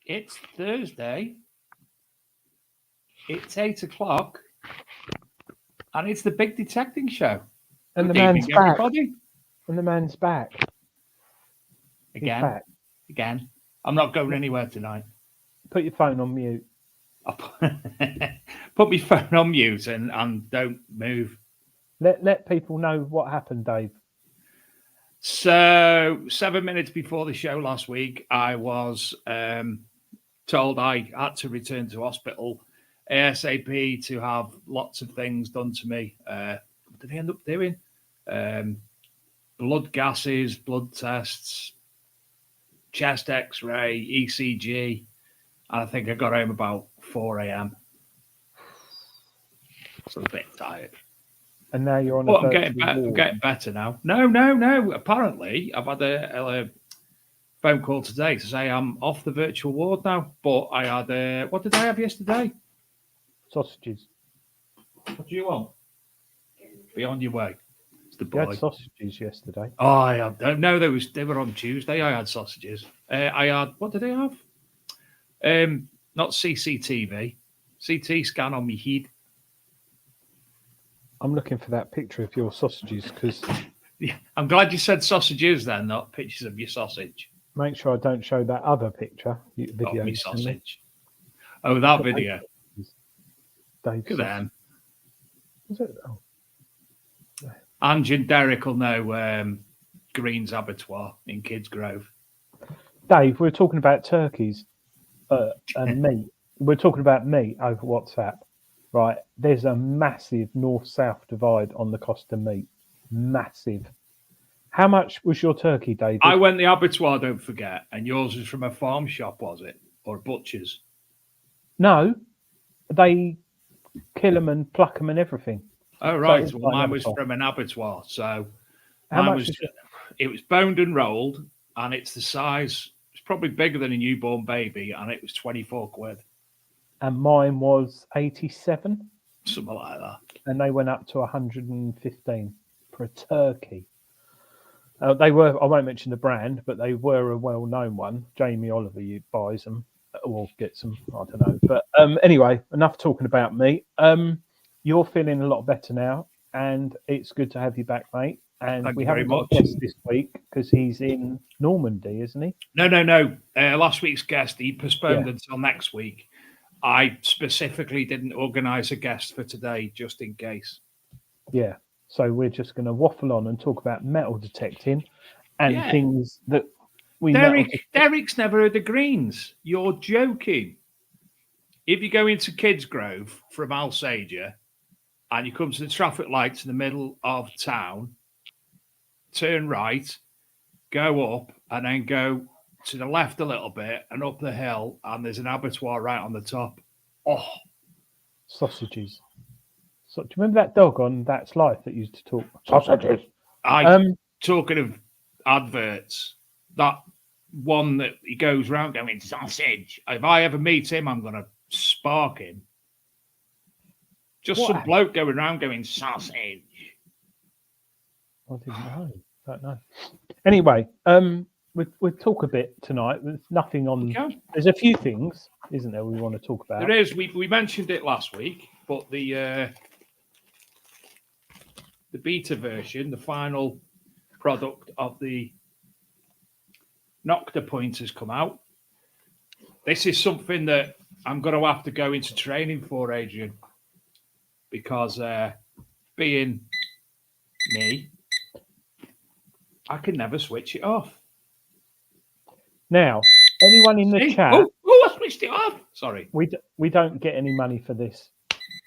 It's Thursday. It's 8 o'clock. And it's the big detecting show. And Good the man's evening, back. everybody. And the man's back. Again. He's back. Again. I'm not going anywhere tonight. Put your phone on mute. I'll put my phone on mute and don't move. Let people know what happened, Dave. So 7 minutes before the show last week, I was told I had to return to hospital ASAP to have lots of things done to me. What did they end up doing? Blood gases, blood tests, chest x-ray, ECG. And I think I got home about 4 a.m. So a bit tired. And now you're on I'm getting better now. No. Apparently, I've had a phone call today to say I'm off the virtual ward now. But I had what did I have yesterday? Sausages. What do you want? Be on your way. It's the You had boy. sausages yesterday. Oh, I had no. They were on Tuesday. I had sausages. I had what did I have? Not CCTV, CT scan on my head. I'm looking for that picture of your sausages because Yeah, I'm glad you said sausages then, not pictures of your sausage. make sure I don't show that other picture Oh, video. me you sent me. sausage. Oh, that video. Dave's Look at them. Was it? Oh, Ange and Derek will know Green's Abattoir in Kids Grove. Dave, we're talking about turkeys and meat. We're talking about meat over WhatsApp, right? There's a massive north-south divide on the cost of meat. Massive. How much was your turkey, David? I went the abattoir, don't forget, and yours was from a farm shop, was it? Or a butcher's? No, they kill them and pluck them and everything. Oh, right. it's Well, like mine an was abattoir. from an abattoir. So How mine much was, is it? it was boned and rolled, and it's the size, it's probably bigger than a newborn baby, and it was 24 quid, And mine was 87, something like that. and they went up to 115 for a turkey. They were, I won't mention the brand, but they were a well-known one. Jamie Oliver buys them or gets them, I don't know. But anyway, enough talking about meat. You're feeling a lot better now, and it's good to have you back, mate. And Thank we you very haven't got much. a guest this week because he's in Normandy, isn't he? No. Last week's guest, he postponed until next week. I specifically didn't organise a guest for today, just in case. Yeah. So we're just going to waffle on and talk about metal detecting and things that we Derek's never heard of greens. You're joking. If you go into Kids Grove from Alsager and you come to the traffic lights in the middle of town, turn right, go up, and then go to the left a little bit and up the hill, and there's an abattoir right on the top. Oh, sausages. So, do you remember that dog on That's Life that used to talk sausages? Talking of adverts, that one that he goes round going sausage. If I ever meet him, I'm going to spark him. Just some bloke going around going sausage. I didn't know. Don't know. Anyway, we'll talk a bit tonight. There's nothing on. There's a few things, isn't there, we want to talk about? There is. We mentioned it last week, but the beta version, the final product of the Nocta point has come out. This is something that I'm going to have to go into training for, Adrian, because being me, I can never switch it off. Now, anyone in the chat? Oh, I switched it off. Sorry. We don't get any money for this.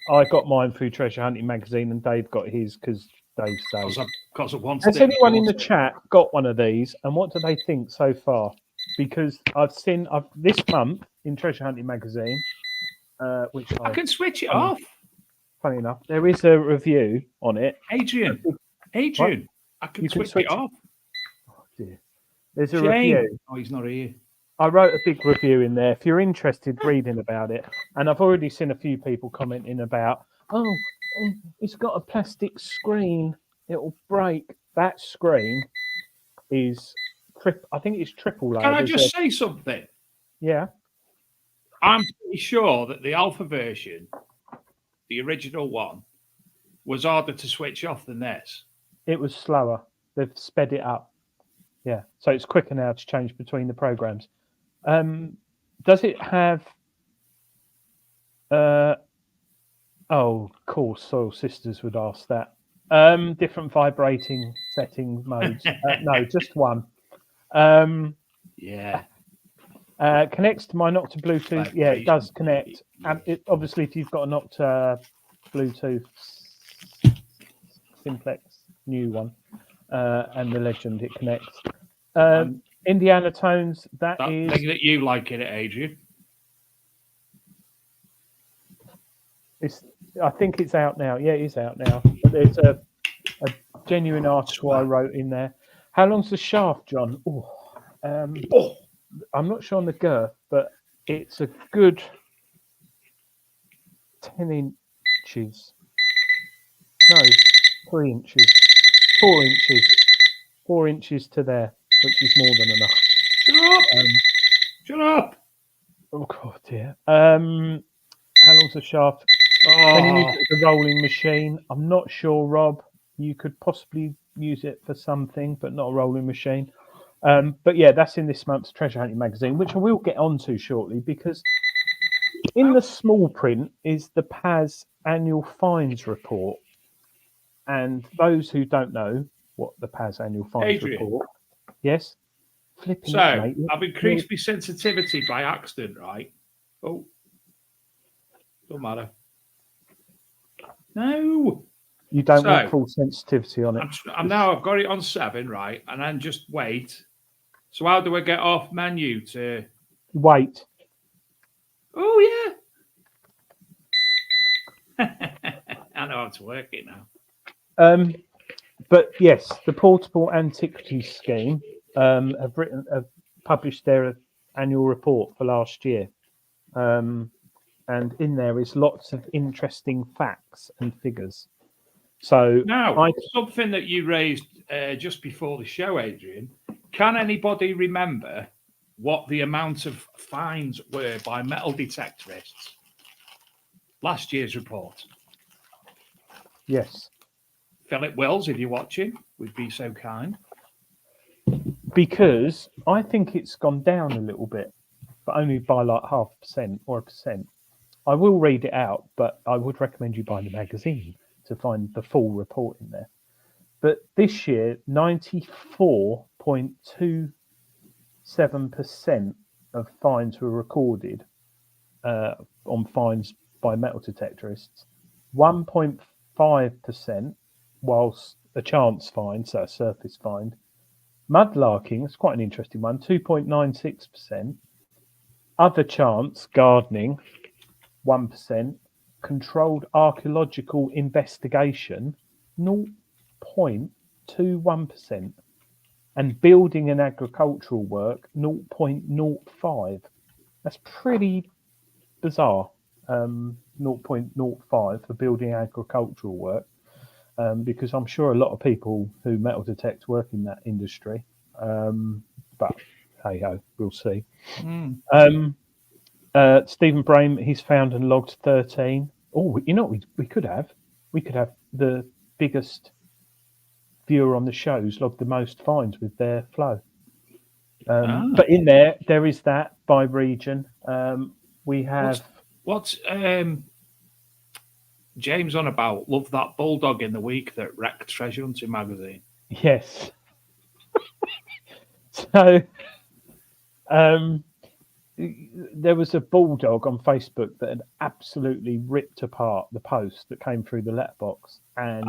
I got mine through Treasure Hunting magazine, and Dave got his because Dave saved. Because I wanted. Has anyone in the chat got one of these, and what do they think so far? Because I've seen this month in Treasure Hunting magazine, which I can switch it off. Funny enough, there is a review on it. Adrian, I can switch it off. Oh dear. There's a review. Oh, he's not here. I wrote a big review in there. If you're interested, reading about it, and I've already seen a few people commenting about, it's got a plastic screen. It'll break. That screen is I think it's triple layered. Can I just say something? Yeah. I'm pretty sure that the alpha version, the original one, was harder to switch off than this. It was slower. They've sped it up. Yeah. So it's quicker now to change between the programs. Does it have of course Soil Sisters would ask that. Different vibrating setting modes. No, just one. Connects to my Nocta Bluetooth. Yeah, it does connect. Obviously, if you've got a Nocta Bluetooth Simplex new one and the Legend, it connects. Indiana Tones, that is thing that you like in it, Adrian. I think it's out now. Yeah, it is out now. But there's a genuine article I wrote in there. How long's the shaft, John? I'm not sure on the girth, but it's a good 10 inches. No, 3 inches. 4 inches. 4 inches to there, which is more than enough. Shut up! Shut up! Oh, God, dear. How long's the shaft? Can you use it as a rolling machine? I'm not sure, Rob. You could possibly use it for something, but not a rolling machine. But yeah, that's in this month's Treasure Hunting magazine, which I will get onto shortly, because in the small print is the PAS annual fines report. And those who don't know what the PAS annual fines report, yes, flipping so it, mate. I've increased my sensitivity by accident, right? Oh, don't matter. No, you don't want full sensitivity on it. I'm now I've got it on 7, right? And then just wait. So how do I get off menu to wait? Oh yeah. I know how to work it now. But yes, the Portable Antiquities Scheme have published their annual report for last year, and in there is lots of interesting facts and figures. So now, something that you raised just before the show, Adrian. Can anybody remember what the amount of fines were by metal detectorists? Last year's report. Yes. Philip Wills, if you're watching, would be so kind. Because I think it's gone down a little bit, but only by like 0.5% or 1%. I will read it out, but I would recommend you buy the magazine to find the full report in there. But this year, 94.27% of fines were recorded on fines by metal detectorists. 1.5% whilst a chance fine, so a surface fine. Mudlarking, that's quite an interesting one, 2.96%. Other chance, gardening, 1%. Controlled archaeological investigation, 0.21%. And building and agricultural work, 0.05. That's pretty bizarre. 0.05 for building agricultural work. Because I'm sure a lot of people who metal detect work in that industry. But hey ho, we'll see. Stephen Brame, he's found and logged 13. Oh, you know what we could have? We could have the biggest viewer on the shows log the most fines with their flow. But in there is that by region. We have what's James on about? Love that bulldog in the week that wrecked Treasure Hunting magazine. Yes. So, there was a bulldog on Facebook that had absolutely ripped apart the post that came through the letterbox, and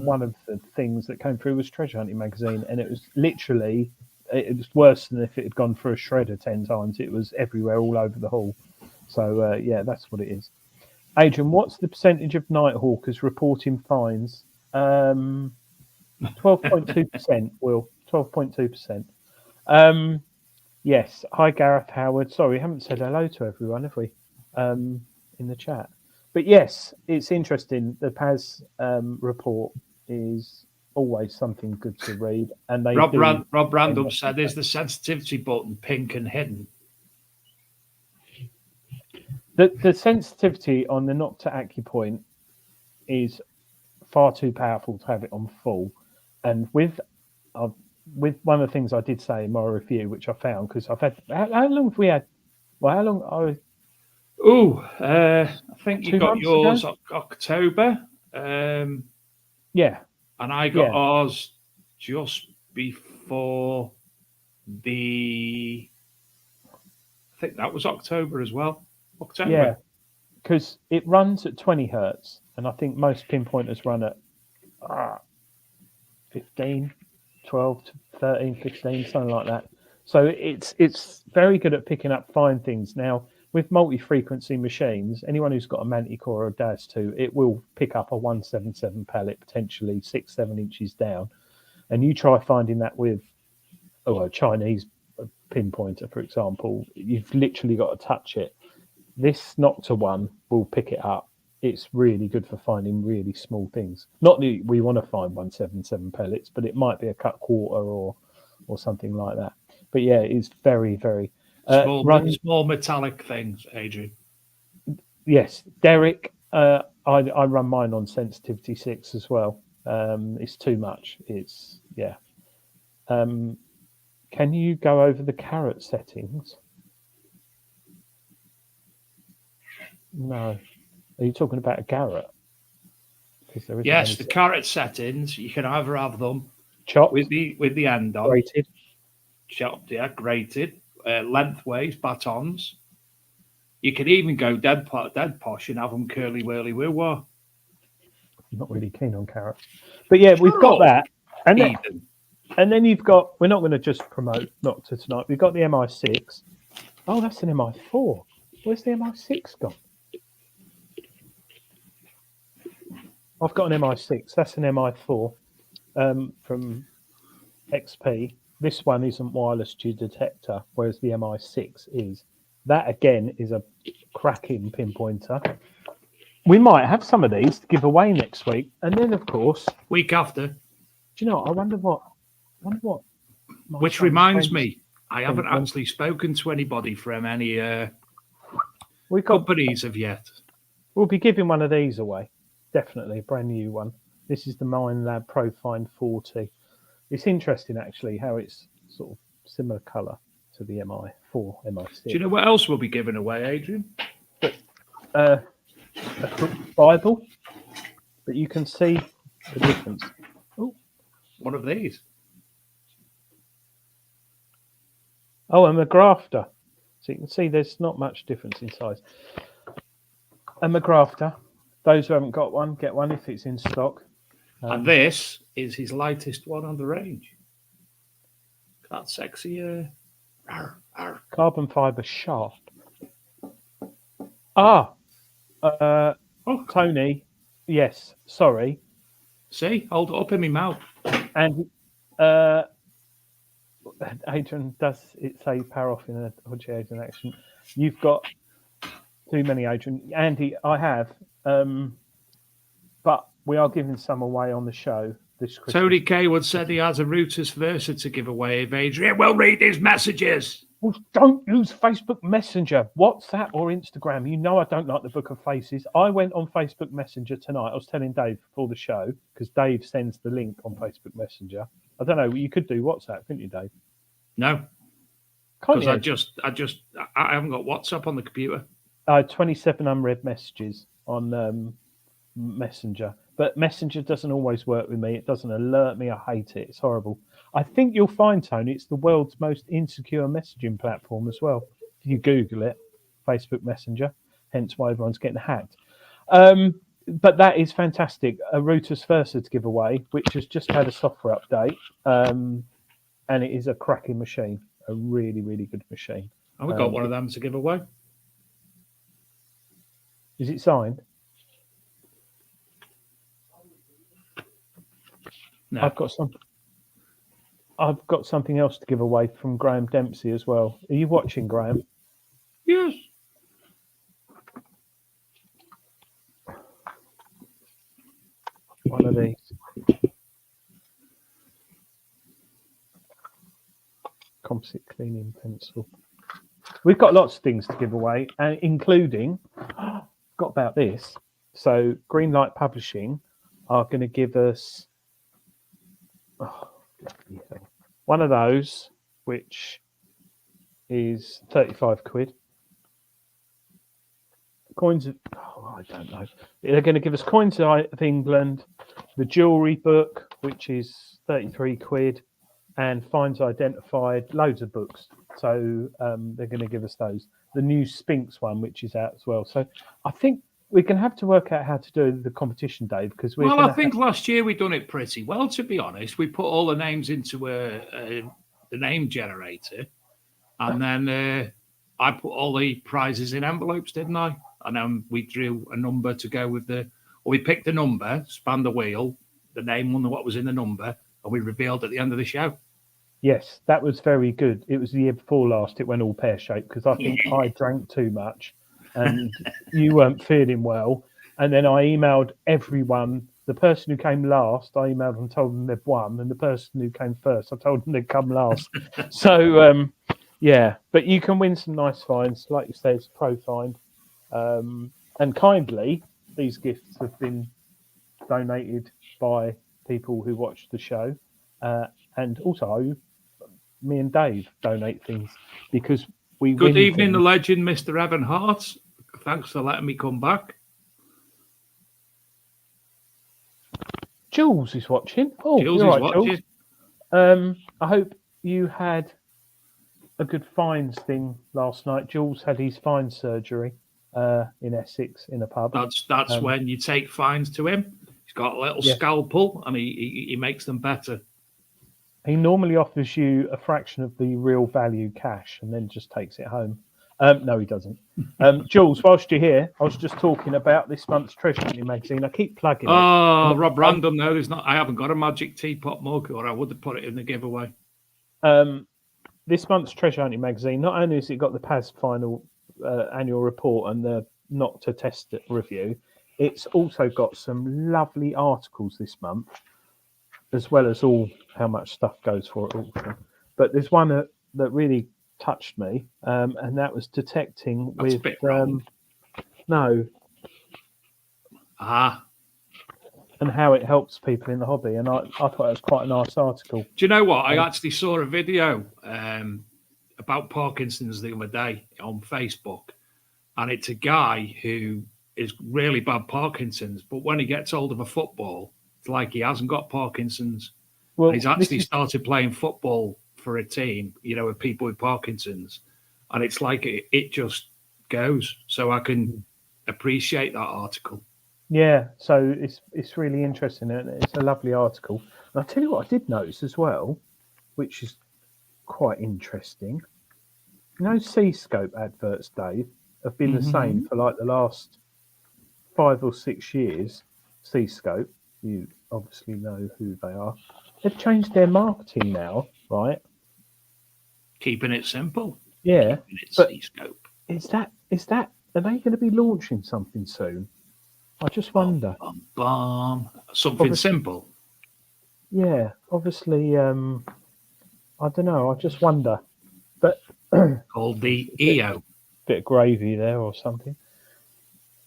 one of the things that came through was Treasure Hunting magazine, and it was literally, it was worse than if it had gone through a shredder 10 times. It was everywhere, all over the hall. So yeah, that's what it is. Adrian, what's the percentage of nighthawkers reporting fines? 12.2%, Will. 12.2%. Yes. Hi, Gareth Howard. Sorry, we haven't said hello to everyone, have we? In the chat. But yes, it's interesting. The PAS report is always something good to read. And they Rob Random said, "Is the sensitivity button pink and hidden?" The sensitivity on the Nocta AccuPoint is far too powerful to have it on full. And with one of the things I did say in my review, which I found, because I've had, how long have we had? Well, how long? I think you got yours October. Yeah. And I got ours just before I think that was October as well. October. Yeah, because it runs at 20 hertz, and I think most pinpointers run at 15, 12 to 13, 15, something like that. So it's very good at picking up fine things. Now, with multi-frequency machines, anyone who's got a Manticore or a DAS2, it will pick up a 177 pallet, potentially 6-7 inches down. And you try finding that with a Chinese pinpointer, for example, you've literally got to touch it. This Nocta one will pick it up. It's really good for finding really small things. Not that we want to find 177 pellets, but it might be a cut quarter or something like that. But yeah, it's very, very Small metallic things, Adrian. Yes, Derek. I run mine on sensitivity 6 as well. It's too much. It's yeah. Can you go over the carrot settings? No. Are you talking about a Garrett? Yes, the carrot settings. You can either have them chopped with the end on, grated, chopped, grated, lengthways, batons. You can even go dead posh and have them curly whirly woo wah. I'm not really keen on carrots, but yeah, we've got that, and then you've got. We're not going to just promote Nocta tonight. We've got the MI6. Oh, that's an MI4. Where's the MI6 gone? I've got an MI6. That's an MI4 from XP. This one isn't wireless to detector, whereas the MI6 is. That again is a cracking pinpointer. We might have some of these to give away next week, and then of course week after. Do you know? I wonder what. Which reminds me, I haven't actually spoken to anybody from any companies of yet. We'll be giving one of these away. Definitely a brand new one. This is the MindLab ProFind 40. It's interesting actually how it's sort of similar colour to the MI4, MI6. Do you know what else we'll be giving away, Adrian? A Bible, but you can see the difference. Oh, one of these. Oh, and a grafter. So you can see there's not much difference in size. A McGrafter. Those who haven't got one, get one if it's in stock. And this is his lightest one on the range. That sexy carbon fibre shaft. Tony. Yes, sorry. See, hold it up in my mouth. And Adrian, does it say power off in a Hodge Adrian action? You've got too many, Adrian. Andy, I have. But we are giving some away on the show this Christmas. Tony Kaywood said he has a Reuters Versa to give away if Adrian will read his messages. Well, don't use Facebook Messenger, WhatsApp or Instagram. You know I don't like the Book of Faces. I went on Facebook Messenger tonight. I was telling Dave before the show, because Dave sends the link on Facebook Messenger. I don't know, you could do WhatsApp, couldn't you, Dave? No. Because I haven't got WhatsApp on the computer. I had 27 unread messages on Messenger, but Messenger doesn't always work with me. It doesn't alert me. I hate it. It's horrible. I think you'll find, Tony, it's the world's most insecure messaging platform as well. If you Google it, Facebook Messenger, hence why everyone's getting hacked. But that is fantastic. A Reuters Versa to give away, which has just had a software update, and it is a cracking machine, a really, really good machine. And we've got one of them to give away. Is it signed? No. I've got something else to give away from Graham Dempsey as well. Are you watching, Graham? Yes. One of these. Composite cleaning pencil. We've got lots of things to give away, and including, got about this. So Greenlight Publishing are going to give us one of those, which is 35 quid. Coins of, I don't know. They're going to give us Coins of England, the jewellery book, which is 33 quid, and Finds Identified, loads of books. So they're going to give us those. The new Spinks one, which is out as well. So I think we're going to have to work out how to do the competition, Dave, because I think last year we done it pretty well, to be honest. We put all the names into the name generator, and then I put all the prizes in envelopes, didn't I? And then we drew a number to go with we picked a number, spanned the wheel, the name on what was in the number, and we revealed at the end of the show. Yes, that was very good. It was the year before last. It went all pear-shaped because I think I drank too much. and you weren't feeling well. And then I emailed everyone. The person who came last, I emailed and told them they'd won, and the person who came first, I told them they'd come last. So yeah, but you can win some nice finds, like you say, it's a pro find. And kindly, these gifts have been donated by people who watch the show, and also me and Dave donate things because we Good win evening, things. the legend, Mr. Evan Hart. Thanks for letting me come back. Jules is watching. Oh, Jules you're is right, watching. Jules. I hope you had a good finds thing last night. Jules had his fine surgery in Essex in a pub. That's when you take fines to him. He's got a little scalpel, and he makes them better. He normally offers you a fraction of the real value cash and then just takes it home. No, he doesn't. Jules, whilst you're here, I was just talking about this month's Treasure Hunting magazine. I keep plugging it. Oh, Rob Random, no, there's not. I haven't got a magic teapot mug, or I would have put it in the giveaway. This month's Treasure Hunting magazine, not only has it got the PAS final annual report and the Not to Test It review, it's also got some lovely articles this month, as well as all how much stuff goes for it also. But there's one that really touched me, and that was detecting That's with a bit wrong. no, and how it helps people in the hobby. And I thought it was quite a nice article. Do you know what? I actually saw a video about Parkinson's the other day on Facebook, and it's a guy who is really bad Parkinson's, but when he gets hold of a football, it's like he hasn't got Parkinson's. Well, and he's actually started playing football for a team, with people with Parkinson's, and it's like it just goes. So I can appreciate that article. Yeah, so it's really interesting, and it's a lovely article. And I'll tell you what I did notice as well, which is quite interesting. Seascope adverts, Dave, have been the same for like the last 5 or 6 years. Seascope, you obviously know who they are. They've changed their marketing now, right? Keeping it simple. Yeah. Keeping it Seascope. Is that? Are they going to be launching something soon? I just wonder. Something simple. Yeah, obviously. I don't know. I just wonder. But called the EO. Bit of gravy there or something.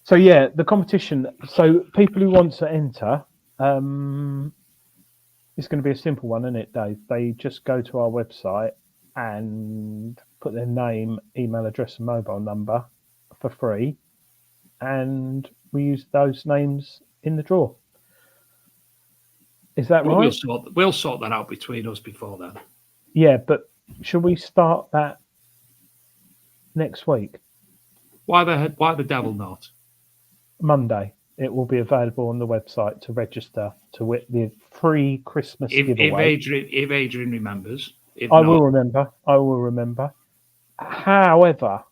So yeah, the competition. So people who want to enter, it's going to be a simple one, isn't it, Dave? They just go to our website and put their name, email address, and mobile number for free, and we use those names in the draw. Is that right? We'll sort that out between us before then. Yeah, but should we start that next week? Why the devil not? Monday. It will be available on the website to register to win the free Christmas giveaway. If Adrian remembers. I will remember. However,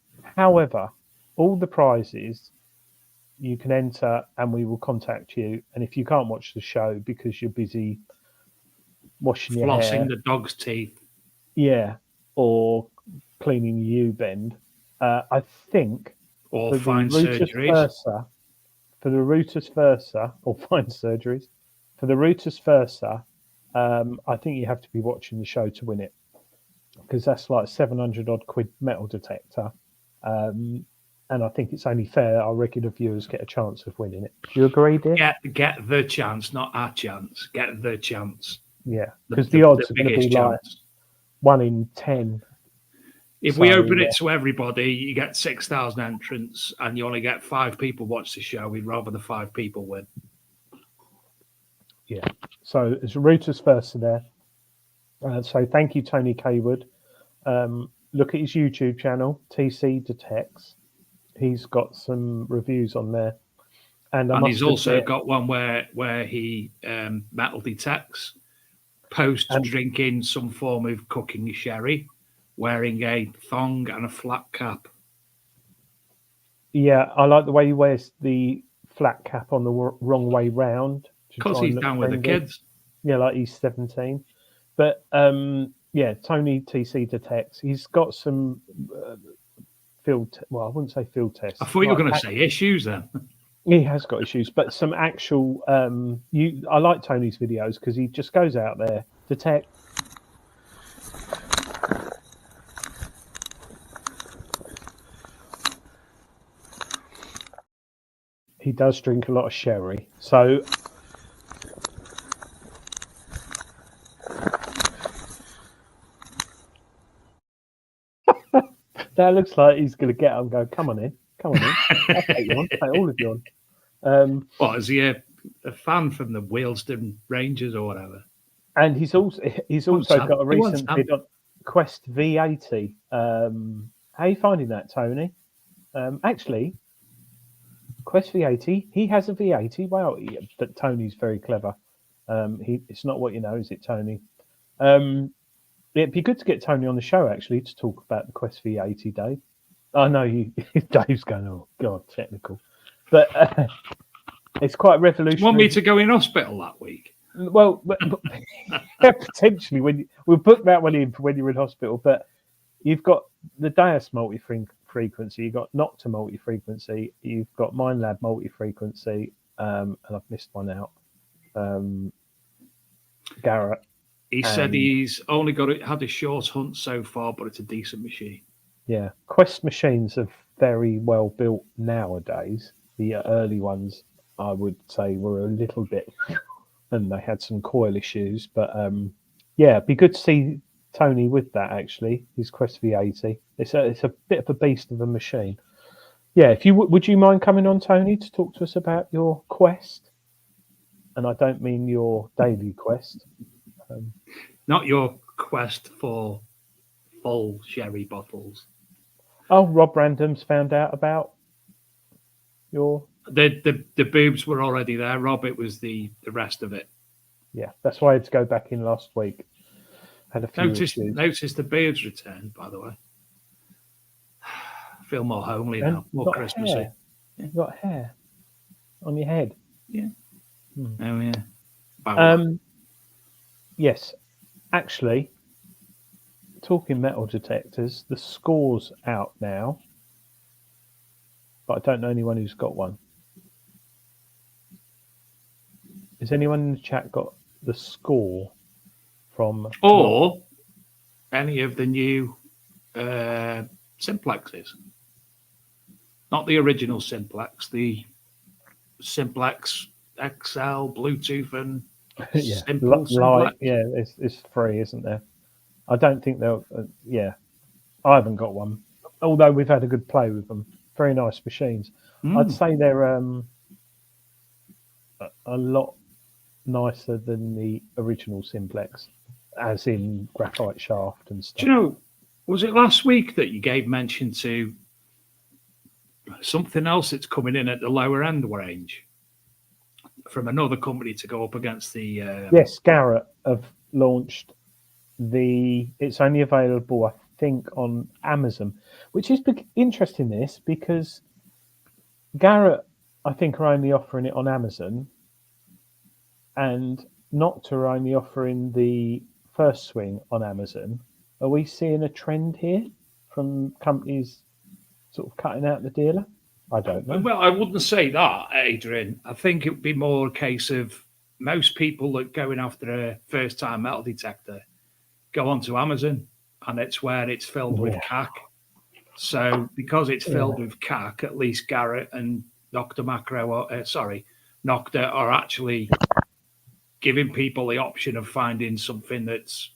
all the prizes you can enter and we will contact you. And if you can't watch the show because you're busy washing your hair, flossing the dog's teeth, or cleaning your U-bend, I think, or fine surgeries. For the Rutus Versa, or fine surgeries, for the Rutus Versa, I think you have to be watching the show to win it, because that's like 700 odd quid metal detector. And I think it's only fair our regular viewers get a chance of winning it. Do you agree, dear? Get the chance, not our chance. Get the chance. Yeah, because the odds are going to be like 1 in 10. If we open it to everybody, you get 6,000 entrants and you only get 5 people watch the show. We'd rather the 5 people win. Yeah. So it's Rutus Versa there. So thank you, Tony Kaywood. Look at his YouTube channel, TC Detects. He's got some reviews on there. And he's also got one where he metal detects post drinking some form of cooking sherry, wearing a thong and a flat cap. Yeah, I like the way he wears the flat cap on the wrong way round. Because he's down with the kids. Yeah, like he's 17. But Tony TC Detects. He's got some well, I wouldn't say field tests. I thought you were going to say issues then. He has got issues, but some actual. I like Tony's videos because he just goes out there, detect. He does drink a lot of sherry, so that looks like he's going to get up and go, come on in. I'll take you on, take all of you on. What, is he a fan from the Wealdstone Rangers or whatever? And he's also got a recent bid on Quest V80. How are you finding that, Tony? Actually, Quest V80, he has a V80. Well, but Tony's very clever. It's not what you know, is it, Tony? It'd be good to get Tony on the show, actually, to talk about the Quest V80, Dave. I know Dave's going, oh, God, technical. But it's quite revolutionary. Do you want me to go in hospital that week? Well, but potentially, we'll book that one in for when you're in hospital. But you've got the Deus multi-frequency, you've got Nocta multi-frequency, you've got MindLab multi-frequency, and I've missed one out. Garrett. He said he's only had a short hunt so far, but it's a decent machine. Yeah, Quest machines are very well built nowadays. The early ones, I would say, were a little bit, and they had some coil issues. But yeah, it'd be good to see Tony with that. Actually, his Quest V80. It's a bit of a beast of a machine. Yeah, if you would you mind coming on, Tony, to talk to us about your Quest? And I don't mean your daily Quest. Not your quest for full sherry bottles. Oh, Rob Random's found out about your... The boobs were already there, Rob. It was the rest of it. Yeah, that's why I had to go back in last week. Had a few issues. Notice the beard's returned, by the way. I feel more homely now, more Christmassy. Yeah. You've got hair on your head. Yeah. Oh, yeah. Yes, actually, talking metal detectors, the score's out now, but I don't know anyone who's got one. Has anyone in the chat got the score from... Or any of the new Simplexes? Not the original Simplex, the Simplex XL, Bluetooth and... yeah, light. Yeah, it's free, isn't there? I don't think they'll. I haven't got one. Although we've had a good play with them, very nice machines. I'd say they're a lot nicer than the original Simplex, as in graphite shaft and stuff. Do you know? Was it last week that you gave mention to something else that's coming in at the lower end range? From another company to go up against the... Yes, Garrett have launched it's only available, I think, on Amazon, which is interesting, this, because Garrett, I think, are only offering it on Amazon, and Nocta are only offering the first swing on Amazon. Are we seeing a trend here from companies sort of cutting out the dealer? I don't know. Well, I wouldn't say that, Adrian. I think it would be more a case of most people that going after a first-time metal detector go onto Amazon, and it's where it's filled with CAC. So because it's filled with CAC, at least Garrett and Nocta Nocta are actually giving people the option of finding something that's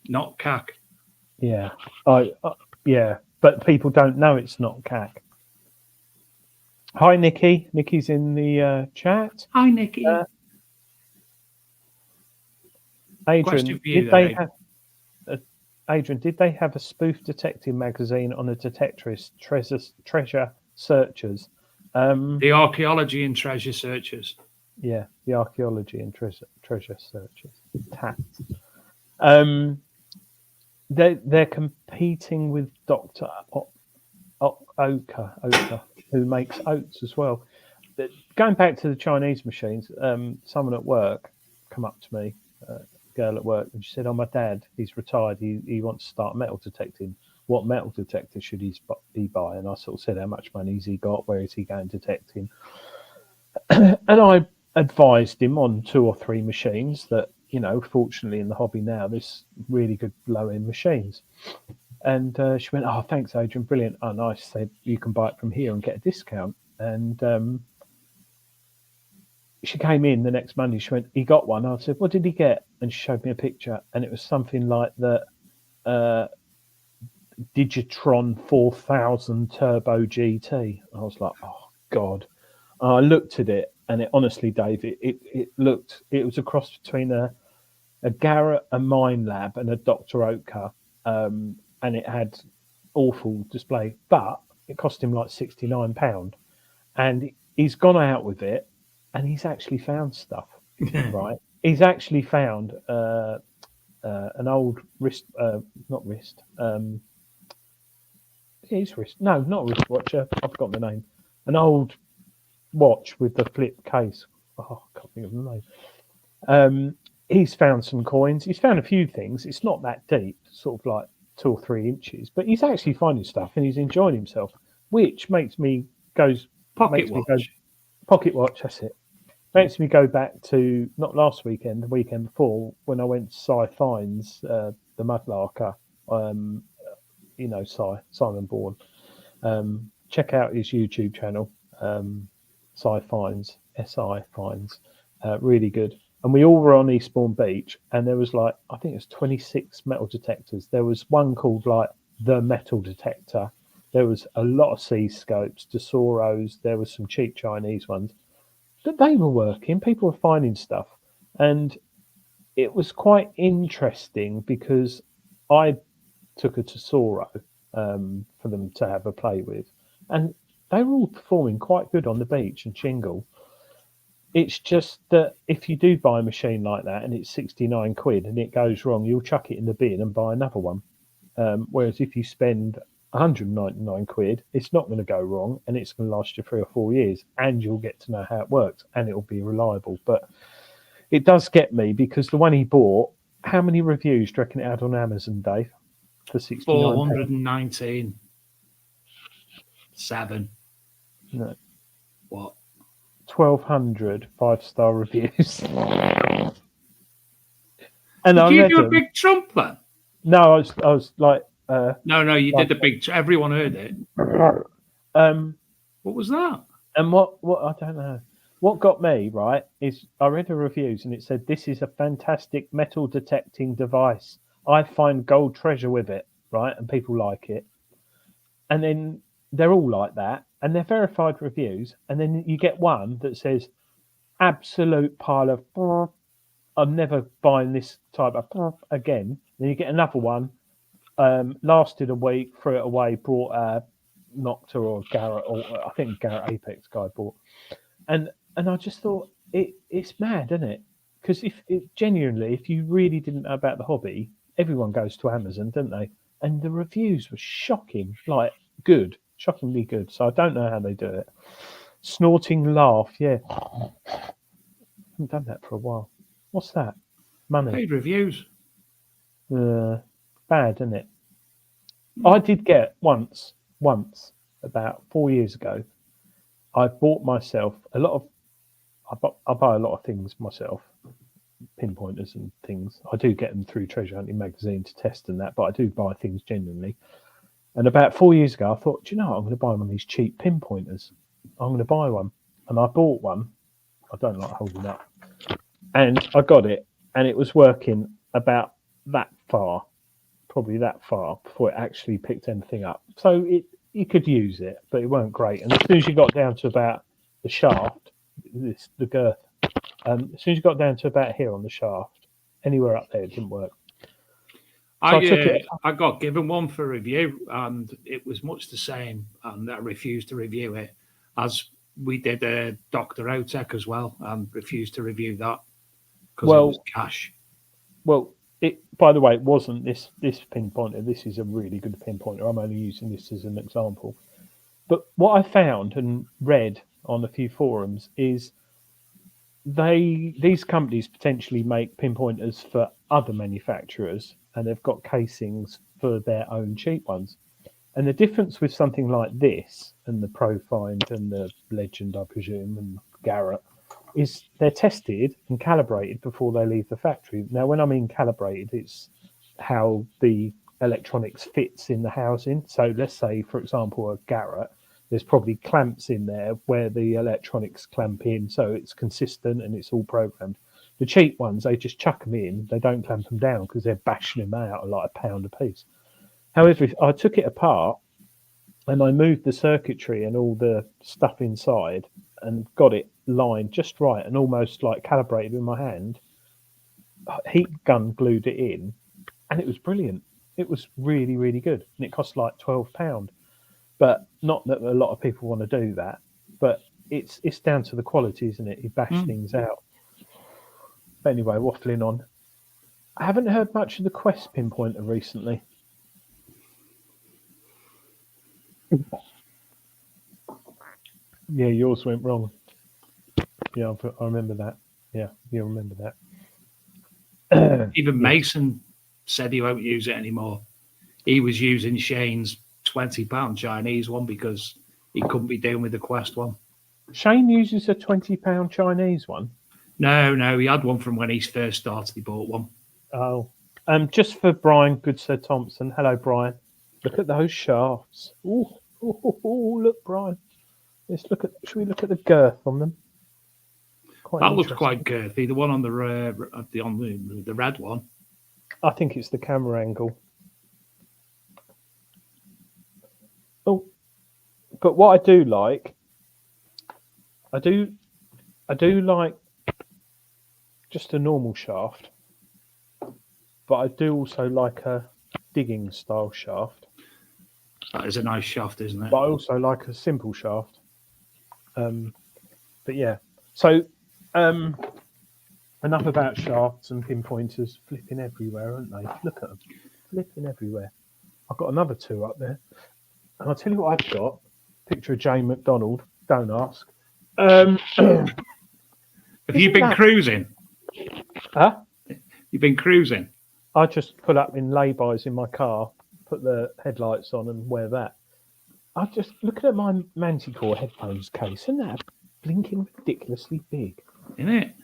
not CAC. Yeah, but people don't know it's not CAC. Hi, Nikki. Nikki's in the chat. Hi, Nikki. Adrian, did they have a spoof detecting magazine on a detectorist treasure searchers? The archaeology and treasure searchers. Yeah, the archaeology and treasure searchers. TAT. They're competing with Dr. Oka, who makes oats as well. But going back to the Chinese machines, someone at work come up to me, a girl at work, and she said, "Oh, my dad, he's retired. He wants to start metal detecting. What metal detector should he he buy? And I sort of said, how much money has he got? Where is he going detecting? And I advised him on 2 or 3 machines that, fortunately in the hobby now, there's really good low-end machines. And she went, oh, thanks, Adrian, brilliant. And I said, you can buy it from here and get a discount. And she came in the next Monday. She went, he got one. I said, what did he get? And she showed me a picture, and it was something like the Digitron 4000 Turbo GT. I was like, oh, God. And I looked at it, and it honestly, Dave, it was a cross between a Garrett, a Mine Lab, and a Dr. Oetker. And it had awful display, but it cost him like £69. And he's gone out with it, and he's actually found stuff, right? He's actually found an old wrist, not wrist, his wrist. No, not a wristwatch. I've got the name. An old watch with the flip case. Oh, I can't think of the name. He's found some coins. He's found a few things. It's not that deep, sort of like 2 or 3 inches, but he's actually finding stuff and he's enjoying himself, which makes me pocket watch. Pocket watch, that's it. Makes me go back to not last weekend, the weekend before, when I went to Cy Fines, the Mudlarker. Simon Bourne. Check out his YouTube channel, Cy Fines, SI Fines. Really good. And we all were on Eastbourne Beach, and there was I think it was 26 metal detectors. There was one called the metal detector. There was a lot of C scopes, Desoros. There was some cheap Chinese ones. But they were working. People were finding stuff. And it was quite interesting because I took a Tesoro for them to have a play with. And they were all performing quite good on the beach and Shingle. It's just that if you do buy a machine like that and it's 69 quid and it goes wrong, you'll chuck it in the bin and buy another one. Whereas if you spend 199 quid, it's not going to go wrong and it's going to last you 3 or 4 years and you'll get to know how it works and it'll be reliable. But it does get me because the one he bought, how many reviews do you reckon it had on Amazon, Dave? For 69 419. 7. No. What? 1,200 5-star reviews. And did you do a big Trump then? No, I was like. No, you did the big. Everyone heard it. What was that? And what I don't know. What got me right is I read the reviews and it said this is a fantastic metal detecting device. I find gold treasure with it, right? And people like it. And then they're all like that, and they're verified reviews. And then you get one that says, "Absolute pile of. I'm never buying this type of again." Then you get another one. Lasted a week, threw it away, brought a Nocta or Garrett, or I think Garrett Apex guy bought. And I just thought it's mad, isn't it? Because if you really didn't know about the hobby, everyone goes to Amazon, don't they? And the reviews were shocking, shockingly good. So I don't know how they do it. Snorting laugh, yeah. I haven't done that for a while. What's that? Money. Paid reviews. Bad, isn't it? I did get once, about 4 years ago, I bought myself I buy a lot of things myself, pinpointers and things. I do get them through Treasure Hunting magazine to test and that, but I do buy things genuinely. And about 4 years ago, I thought, do you know what? I'm going to buy one of these cheap pinpointers. I'm going to buy one. And I bought one. I don't like holding up. And I got it, and it was working about probably that far before it actually picked anything up. So you could use it, but it weren't great. And as soon as you got down to about the shaft, the girth, as soon as you got down to about here on the shaft, anywhere up there, it didn't work. So I got given one for review, and it was much the same, and I refused to review it, as we did a Dr. Otec as well, and refused to review that because it was cash. Well, by the way, it wasn't this pinpointer. This is a really good pinpointer. I'm only using this as an example. But what I found and read on a few forums is these companies potentially make pinpointers for other manufacturers, and they've got casings for their own cheap ones. And the difference with something like this and the Profind and the Legend, I presume, and Garrett, is they're tested and calibrated before they leave the factory. Now, when I mean calibrated, it's how the electronics fits in the housing. So let's say, for example, a Garrett, there's probably clamps in there where the electronics clamp in, so it's consistent and it's all programmed. The cheap ones, they just chuck them in. They don't clamp them down because they're bashing them out at like £1 a piece. However, if I took it apart and I moved the circuitry and all the stuff inside and got it lined just right and almost like calibrated with my hand, heat gun glued it in, and it was brilliant. It was really, really good. And it cost like £12. But not that a lot of people want to do that, but it's down to the quality, isn't it? You bash things out. But anyway, waffling on. I haven't heard much of the Quest pinpointer recently. Yeah, yours went wrong. Yeah, I remember that. Yeah, you remember that. Even Mason said he won't use it anymore. He was using Shane's £20 Chinese one because he couldn't be doing with the Quest one. Shane uses a £20 Chinese one? No, he had one from when he first started. He bought one. Oh, just for Brian Goodsir Thompson. Hello, Brian. Look at those shafts. Oh, look, Brian. Should we look at the girth on them? That looks quite girthy. The one on the red one. I think it's the camera angle. Oh, but what I do like, I do like just a normal shaft, but I do also like a digging style shaft. That is a nice shaft, isn't it? But I also like a simple shaft. But yeah, so enough about shafts and pinpointers flipping everywhere, aren't they? Look at them, flipping everywhere. I've got another two up there. And I'll tell you what I've got. Picture of Jane McDonald. Don't ask. Have you been cruising? Huh? You've been cruising? I just pull up in laybys in my car, put the headlights on and wear that. I just look at my Manticore headphones case. Isn't that blinking ridiculously big? Isn't it?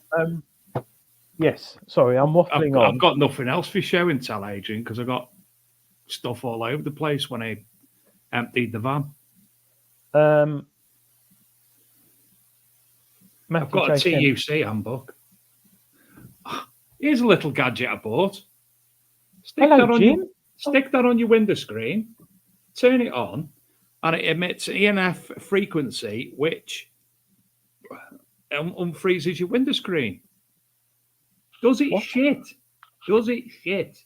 Yes. Sorry, I'm waffling on. I've got nothing else for show and tell, Adrian, because I've got stuff all over the place when I emptied the van. I've got a TUC handbook. Here's a little gadget I bought. Stick that on your window screen, turn it on, and it emits EMF frequency, which unfreezes your window screen. Does it shit? Does it shit?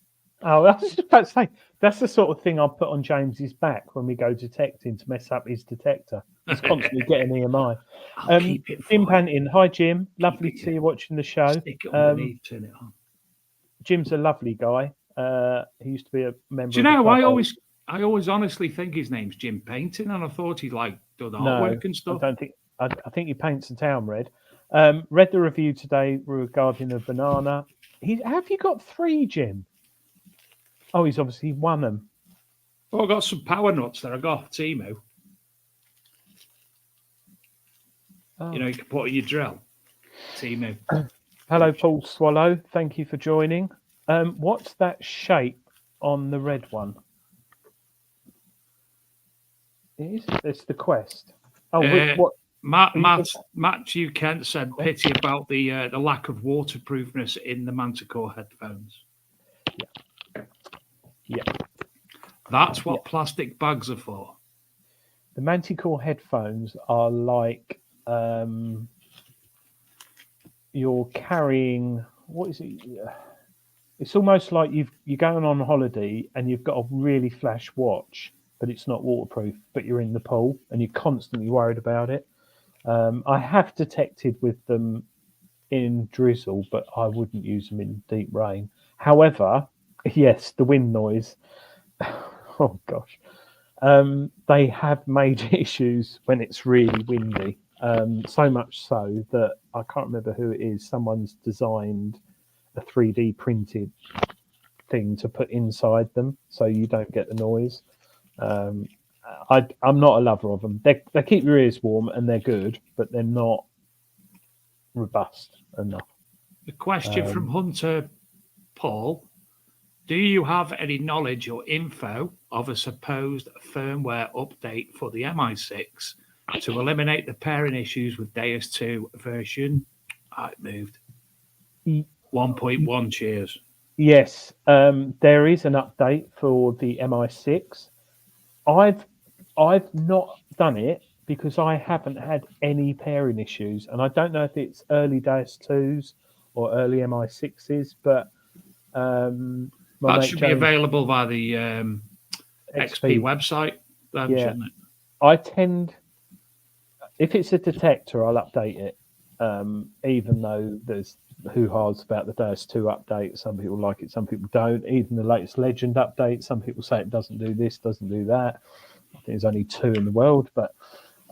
Oh, I was just about to say, that's the sort of thing I'll put on James's back when we go detecting to mess up his detector. It's constantly getting EMI. Jim Panton, hi Jim. Lovely to see you watching the show. Stick it underneath, turn it on. Jim's a lovely guy. He used to be a member. Do you know? I always honestly think his name's Jim Painting, and I thought he done artwork and stuff. I think he paints the town red. Read the review today regarding the banana. Have you got 3, Jim? Oh, he's obviously won them. Oh, I got some power nuts that I got off Temu. Oh. You know, you can put in your drill. Temu. Hello, Paul Swallow. Thank you for joining. What's that shape on the red one? It's the Quest. Oh, what? Matthew Kent said pity about the lack of waterproofness in the Manticore headphones. Yeah. That's what plastic bags are for. The Manticore headphones are like you're carrying, what is it? It's almost like you're going on holiday and you've got a really flash watch, but it's not waterproof, but you're in the pool and you're constantly worried about it. I have detected with them in drizzle, but I wouldn't use them in deep rain. However, yes, the wind noise. Oh gosh, they have major issues when it's really windy. So much so that I can't remember who it is. Someone's designed a 3D printed thing to put inside them so you don't get the noise. I'm not a lover of them. They keep your ears warm and they're good, but they're not robust enough. A question from Hunter Paul. Do you have any knowledge or info of a supposed firmware update for the MI6 to eliminate the pairing issues with Deus 2 version? It moved. 1.1, cheers. Yes, there is an update for the MI6. I've not done it because I haven't had any pairing issues, and I don't know if it's early Deus 2s or early MI6s, but that should be available via the XP website, then, shouldn't it? I tend, if it's a detector, I'll update it, even though there's hoo-has about the Deus 2 update. Some people like it, some people don't. Even the latest Legend update, some people say it doesn't do this, doesn't do that. I think there's only 2 in the world, but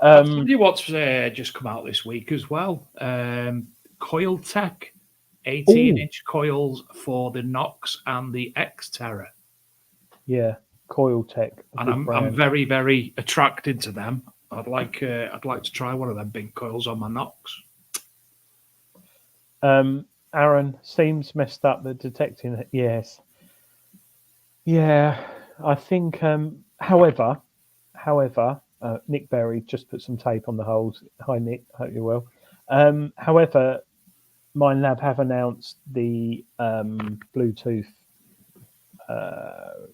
I'll tell you what's just come out this week as well. Coil Tech, 18-inch coils for the Nox and the X-Terra. Yeah, Coil Tech, and I'm very, very attracted to them. I'd like to try one of them big coils on my Nox. Aaron seems messed up the detecting. Yes, yeah, I think. However, Nick Berry just put some tape on the holes. Hi Nick, hope you're well. However, MindLab have announced the Bluetooth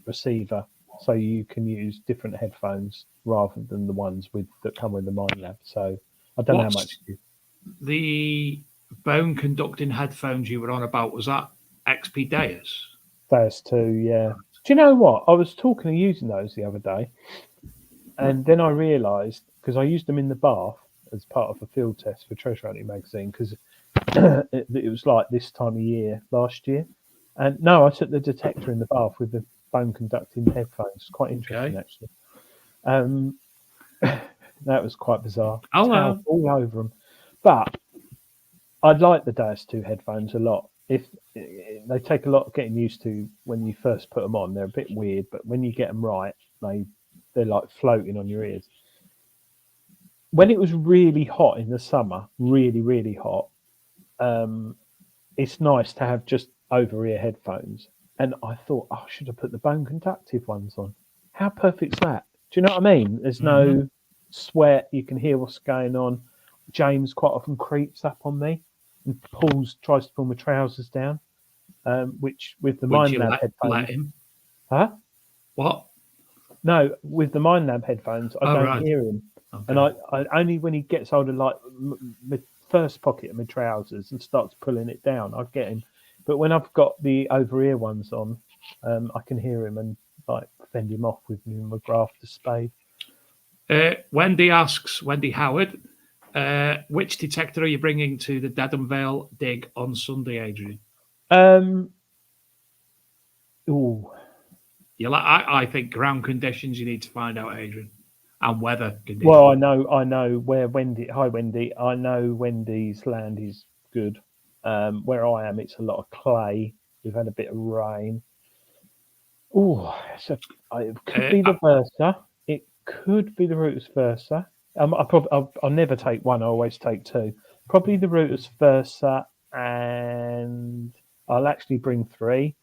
receiver, so you can use different headphones rather than the ones that come with the MindLab. So I don't know how much. The bone conducting headphones you were on about, was that XP Deus? Deus 2, yeah. Do you know what? I was talking of using those the other day, and then I realised, because I used them in the bath as part of a field test for Treasure Hunting magazine, because it was like this time of year last year. And no, I took the detector in the bath with the bone conducting headphones. It's quite interesting, actually. That was quite bizarre. All over them. But I'd like the Deus 2 headphones a lot. If they take a lot of getting used to when you first put them on, they're a bit weird, but when you get them right, they're like floating on your ears. When it was really hot in the summer, really, really hot, it's nice to have just over-ear headphones. And I thought, I should have put the bone conductive ones on. How perfect's that? Do you know what I mean? There's no sweat. You can hear what's going on. James quite often creeps up on me and tries to pull my trousers down, which with the MindLab headphones. Let him? Huh? What? No, with the MindLab headphones, I don't hear him. Okay. And I only when he gets hold of like my first pocket of my trousers and starts pulling it down, I get him. But when I've got the over-ear ones on, I can hear him and like fend him off with my McGrath to spade. Wendy Howard, which detector are you bringing to the Dedham Vale dig on Sunday, Adrian? I think ground conditions you need to find out, Adrian, and weather conditions. Well, I know where Wendy. Hi, Wendy. I know Wendy's land is good. Where I am, it's a lot of clay. We've had a bit of rain. It could be the Versa. It could be the Rutus Versa. I'll never take one. I always take 2. Probably the Rutus Versa, and I'll actually bring 3.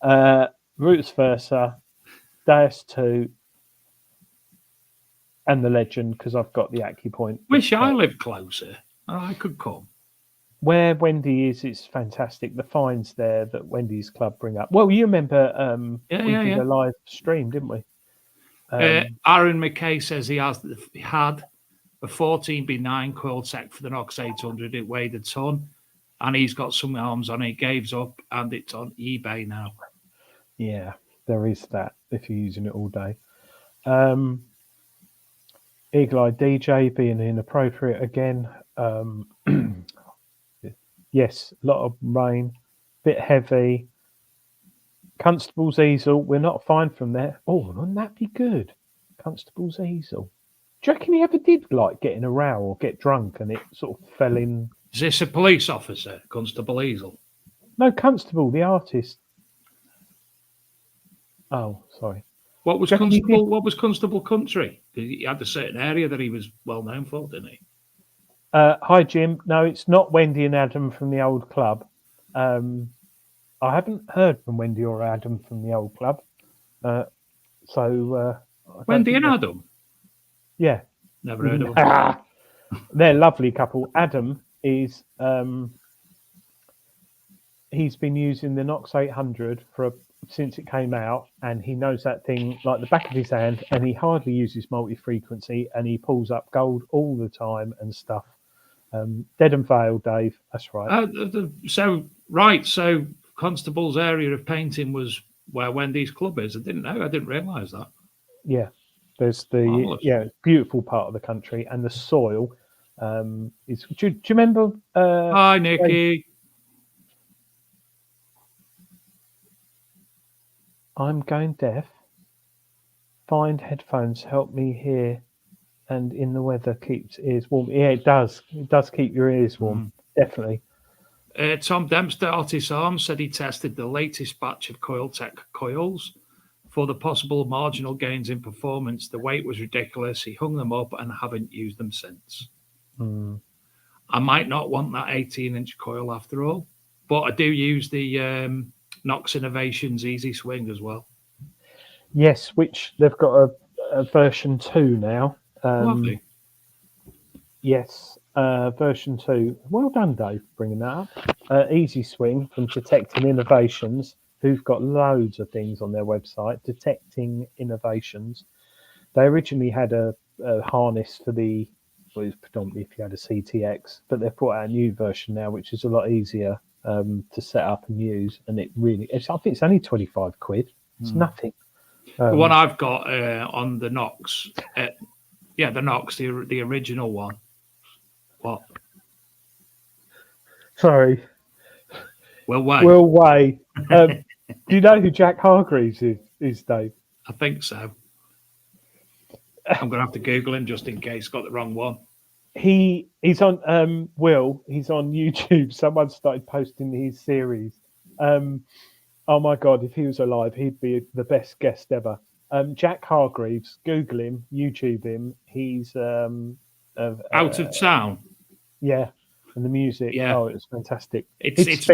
Rutus Versa, Deus 2, and the Legend, because I've got the AccuPoint. Wish I lived closer. I could come. Where Wendy is, it's fantastic. The finds there that Wendy's Club bring up. Well, you remember we did a live stream, didn't we? Aaron McKay says he had a 14B9 coil tech for the Nox 800. It weighed a ton, and he's got some arms on it. Gave up, and it's on eBay now. Yeah, there is that if you're using it all day. Eagle Eye DJ being inappropriate again. Yes, a lot of rain, bit heavy. Constable's easel, we're not fine from there. Wouldn't that be good? Constable's easel. Do you reckon he ever did like get in a row or get drunk and it sort of fell in? Is this a police officer, Constable Easel? No, Constable, the artist. Oh, sorry. What was Do you reckon he Constable? What was Constable Country? He had a certain area that he was well known for, didn't he? Hi, Jim. No, it's not Wendy and Adam from the old club. I haven't heard from Wendy or Adam from the old club. I Wendy don't and think Adam. yeah, Never heard of them. they're a lovely couple. Adam is he's been using the Knox 800 since it came out, and he knows that thing like the back of his hand, and he hardly uses multi-frequency, and he pulls up gold all the time and stuff. Dead and Vale, Dave. That's right. So Constable's area of painting was where Wendy's club is. I didn't know. I didn't realise that. Yeah, there's Marvellous. beautiful part of the country, and the soil is. Do you remember? Hi, Nikki. I'm going deaf. Find headphones. Help me hear. And in the weather keeps ears warm. Yeah, it does. It does keep your ears warm. Definitely. Tom Dempster, Otis Arms, said he tested the latest batch of Coiltech coils for the possible marginal gains in performance. The weight was ridiculous. He hung them up and haven't used them since. I might not want that 18-inch coil after all, but I do use the Knox Innovations Easy Swing as well. Yes, which they've got a version 2 now. Lovely. Yes, version 2. Well done, Dave, bringing that up. Easy Swing from Detecting Innovations, who've got loads of things on their website. Detecting Innovations. They originally had a harness for it was predominantly if you had a CTX, but they've brought out a new version now, which is a lot easier to set up and use. And I think it's only 25 quid. It's nothing. The one I've got on the Knox, the Knox, the original one. What? Sorry. Will Way. Will Way. Do you know who Jack Hargreaves is, Dave? I think so. I'm going to have to Google him just in case I got the wrong one. He's on he's on YouTube. Someone started posting his series. Oh my God, if he was alive, he'd be the best guest ever. Jack Hargreaves, Google him, YouTube him. He's Out of Town. Yeah, and the music. Yeah. Oh, it was fantastic. It's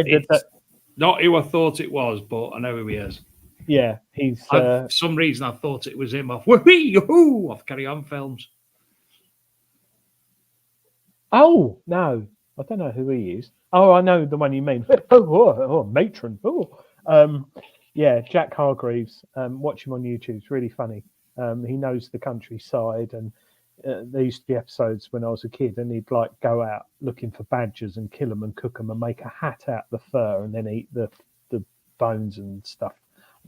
not who I thought it was, but I know who he is. Yeah, he's. For some reason, I thought it was him off off Carry On films. Oh no, I don't know who he is. Oh, I know the one you mean. Matron. Yeah, Jack Hargreaves. Watch him on YouTube. It's really funny. He knows the countryside, and there used to be episodes when I was a kid, and he'd like go out looking for badgers and kill them and cook them and make a hat out of the fur and then eat the bones and stuff.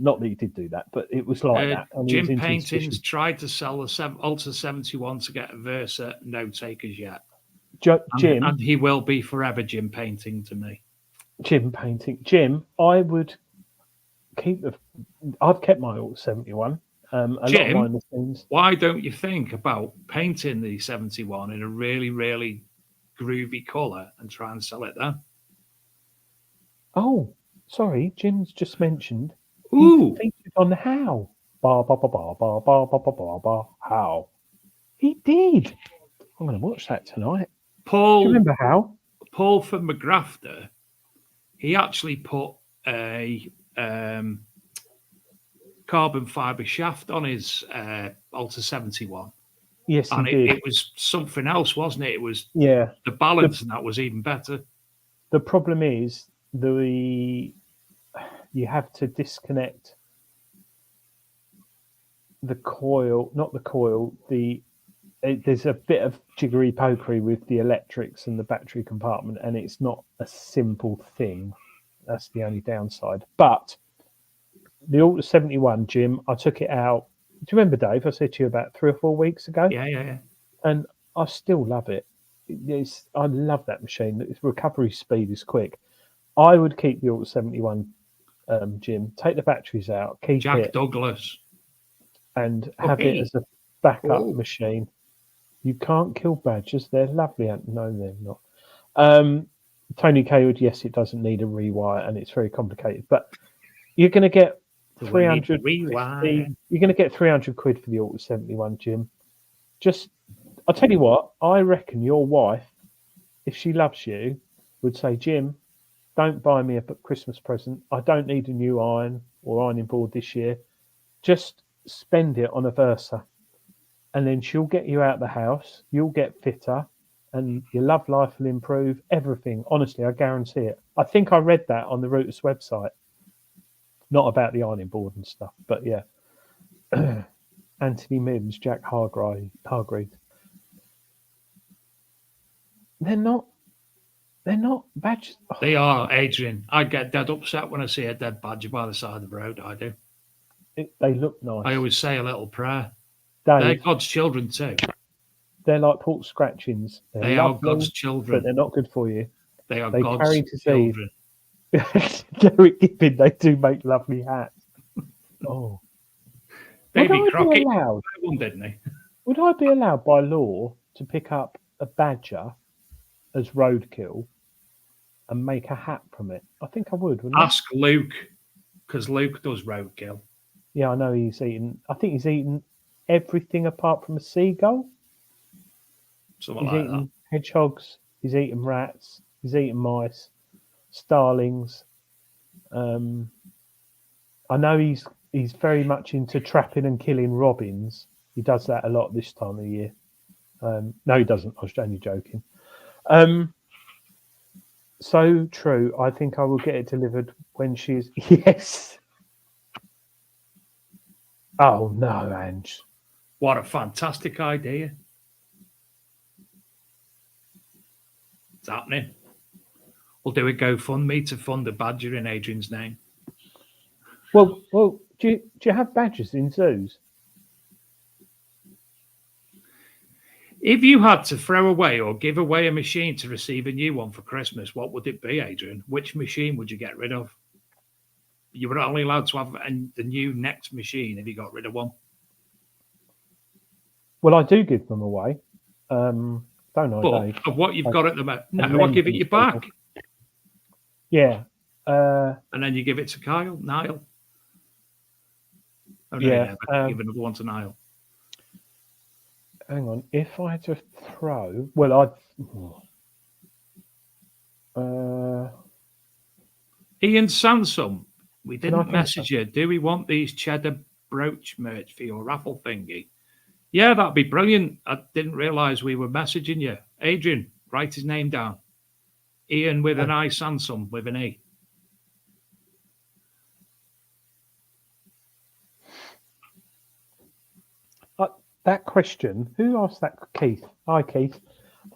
Not that he did do that, but it was like that. And Jim Paintings tried to sell the Ultra 71 to get a Versa. No takers yet. Jim, and he will be forever Jim Painting to me. Jim Painting. Jim, I would keep I've kept my Ultra 71. Jim, why don't you think about painting the 71 in a really, really groovy colour and try and sell it then? Oh, sorry, Jim's just mentioned. Ooh, he featured on How. How. He did. I'm going to watch that tonight. Paul, do you remember How? Paul from McGrafter, he actually put a carbon fibre shaft on his Alta 71. Yes, and he did. It was something else, wasn't it? It was the balance, and that was even better. The problem is you have to disconnect the coil, not the coil. There's a bit of jiggery pokery with the electrics and the battery compartment, and it's not a simple thing. That's the only downside. But the Ultra 71, Jim, I took it out. Do you remember, Dave? I said to you about 3 or 4 weeks ago. Yeah. And I still love it. I love that machine. Its recovery speed is quick. I would keep the Ultra 71, Jim. Take the batteries out. Keep Jack it. Douglas. And have it as a backup machine. You can't kill badgers. They're lovely. No, they're not. Tony Kaywood, yes, it doesn't need a rewire and it's very complicated. But you're going to get So we need to 350. rewind. You're going to get 300 quid for the Auto 71, Jim. Just, I'll tell you what, I reckon your wife, if she loves you, would say, Jim, don't buy me a Christmas present. I don't need a new iron or ironing board this year. Just spend it on a Versa. And then she'll get you out the house. You'll get fitter and your love life will improve. Everything. Honestly, I guarantee it. I think I read that on the Rooters website. Not about the ironing board and stuff, but yeah. Anthony Mims, Jack Hargreaves. They're not badgers. Oh, They are, Adrian. I get dead upset when I see a dead badger by the side of the road. I do. they look nice. I always say a little prayer. They're Dave, God's children too. they're like pork scratchings. They're They are lovely, God's children. but they're not good for you. They are They God's carry disease. children. Derek Gibbon, they do make lovely hats. Oh, Davy would I Crockett be allowed? one, didn't he? Would I be allowed by law to pick up a badger as roadkill and make a hat from it? I think I would. Wouldn't Ask Luke, because Luke does roadkill. Yeah, I know he's eaten. I think he's eaten everything apart from a seagull. Something He's like eaten that. hedgehogs. He's eaten rats. He's eaten mice, starlings. I know he's very much into trapping and killing robins. He does that a lot this time of year. No, he doesn't. I was only joking. So true. I think I will get it delivered when she's yes. Oh no, Ange. What a fantastic idea. It's happening. We'll do a GoFundMe to fund a badger in Adrian's name. Well, do you have badgers in zoos? If you had to throw away or give away a machine to receive a new one for Christmas, what would it be, Adrian? Which machine would you get rid of? You were only allowed to have the new next machine if you got rid of one. Well, I do give them away. Don't I, But Dave? of what you've got at the moment, no, I'll lend give it them you to back. people. Yeah. And then you give it to Niall. Oh, no, Yeah, give another one to Niall. Hang on. If I had to throw, well, Ian Sansom, we I didn't think message you. Do we want these cheddar brooch merch for your raffle thingy? Yeah, that'd be brilliant. I didn't realise we were messaging you. Adrian, write his name down. Ian with an I, Sansom with an E. that question, who asked that? Keith. Hi, Keith.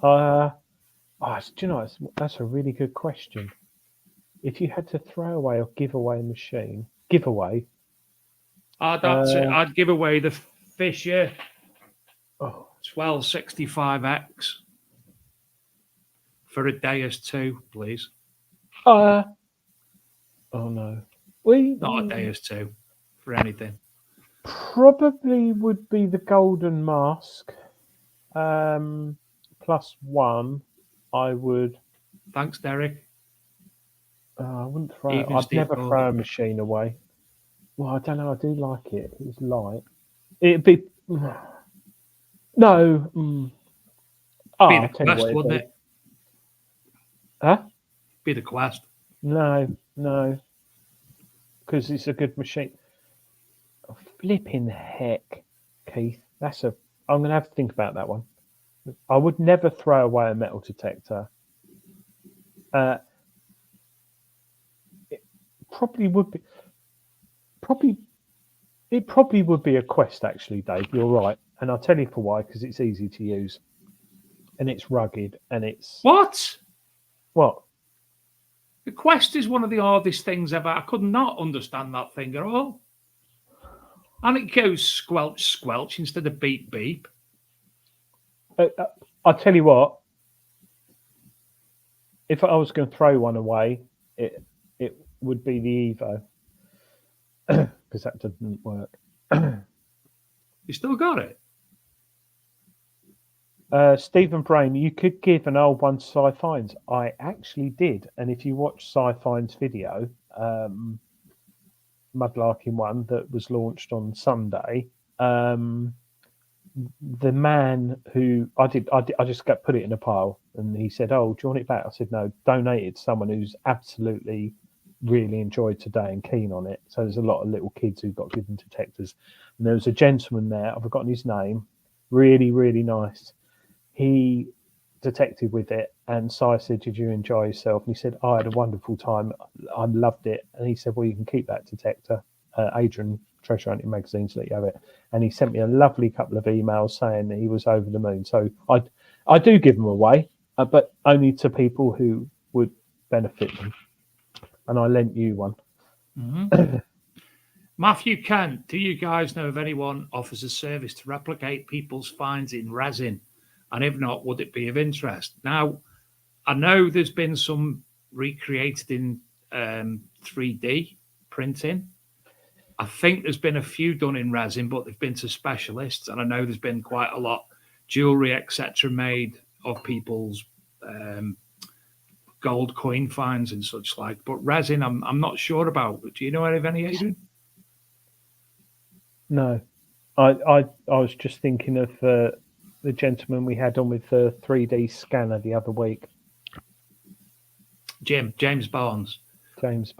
Do you know, that's a really good question. If you had to throw away or give away a machine, I'd give away the Fisher oh, 1265X for a day as two, please. oh no. Not a day as two for anything. Probably would be the Golden Mask. Plus one, I would. Thanks, Derek. I wouldn't throw. Even I'd Steve never Gordon. throw a machine away. Well, I don't know. I do like it. It was light. It'd be no. Be I'll the tell you Quest, what it'd wouldn't be. it? Huh? Be the Quest. No, because it's a good machine. Oh, flipping heck, Keith. I'm going to have to think about that one. I would never throw away a metal detector. It probably would be. It probably would be a Quest, actually, Dave. You're right, and I'll tell you for why. Because it's easy to use, and it's rugged, and it's What? what? The Quest is one of the hardest things ever. I could not understand that thing at all. And it goes squelch, squelch instead of beep, beep. I'll tell you what. If I was going to throw one away, it would be the Evo, because that doesn't work. You still got it? Stephen Brain, you could give an old one to Sci-Fines. I actually did, and if you watch Sci-Fines video, mudlarking one that was launched on Sunday. The man who I just put it in a pile, and he said, "Oh, do you want it back?" I said, "No, donate it to someone who's absolutely really enjoyed today and keen on it." So there's a lot of little kids who got given detectors, and there was a gentleman there. I've forgotten his name. Really, really nice. He detected with it, and so I said, "Did you enjoy yourself?" And he said, "I had a wonderful time. I loved it." And he said, "Well, you can keep that detector. Adrian Treasure Hunting Magazine's let you have it." And he sent me a lovely couple of emails saying that he was over the moon. So I do give them away, but only to people who would benefit them. And I lent you one. Mm-hmm. Matthew Kent, do you guys know if anyone offers a service to replicate people's finds in resin? And if not, would it be of interest? Now, I know there's been some recreated in 3D printing. I think there's been a few done in resin, but they've been to specialists. And I know there's been quite a lot jewelry, etc., made of people's gold coin finds and such like. But resin, I'm not sure about. Do you know of any, Adrian? No, I was just thinking of the gentleman we had on with the 3D scanner the other week, James Barnes. Because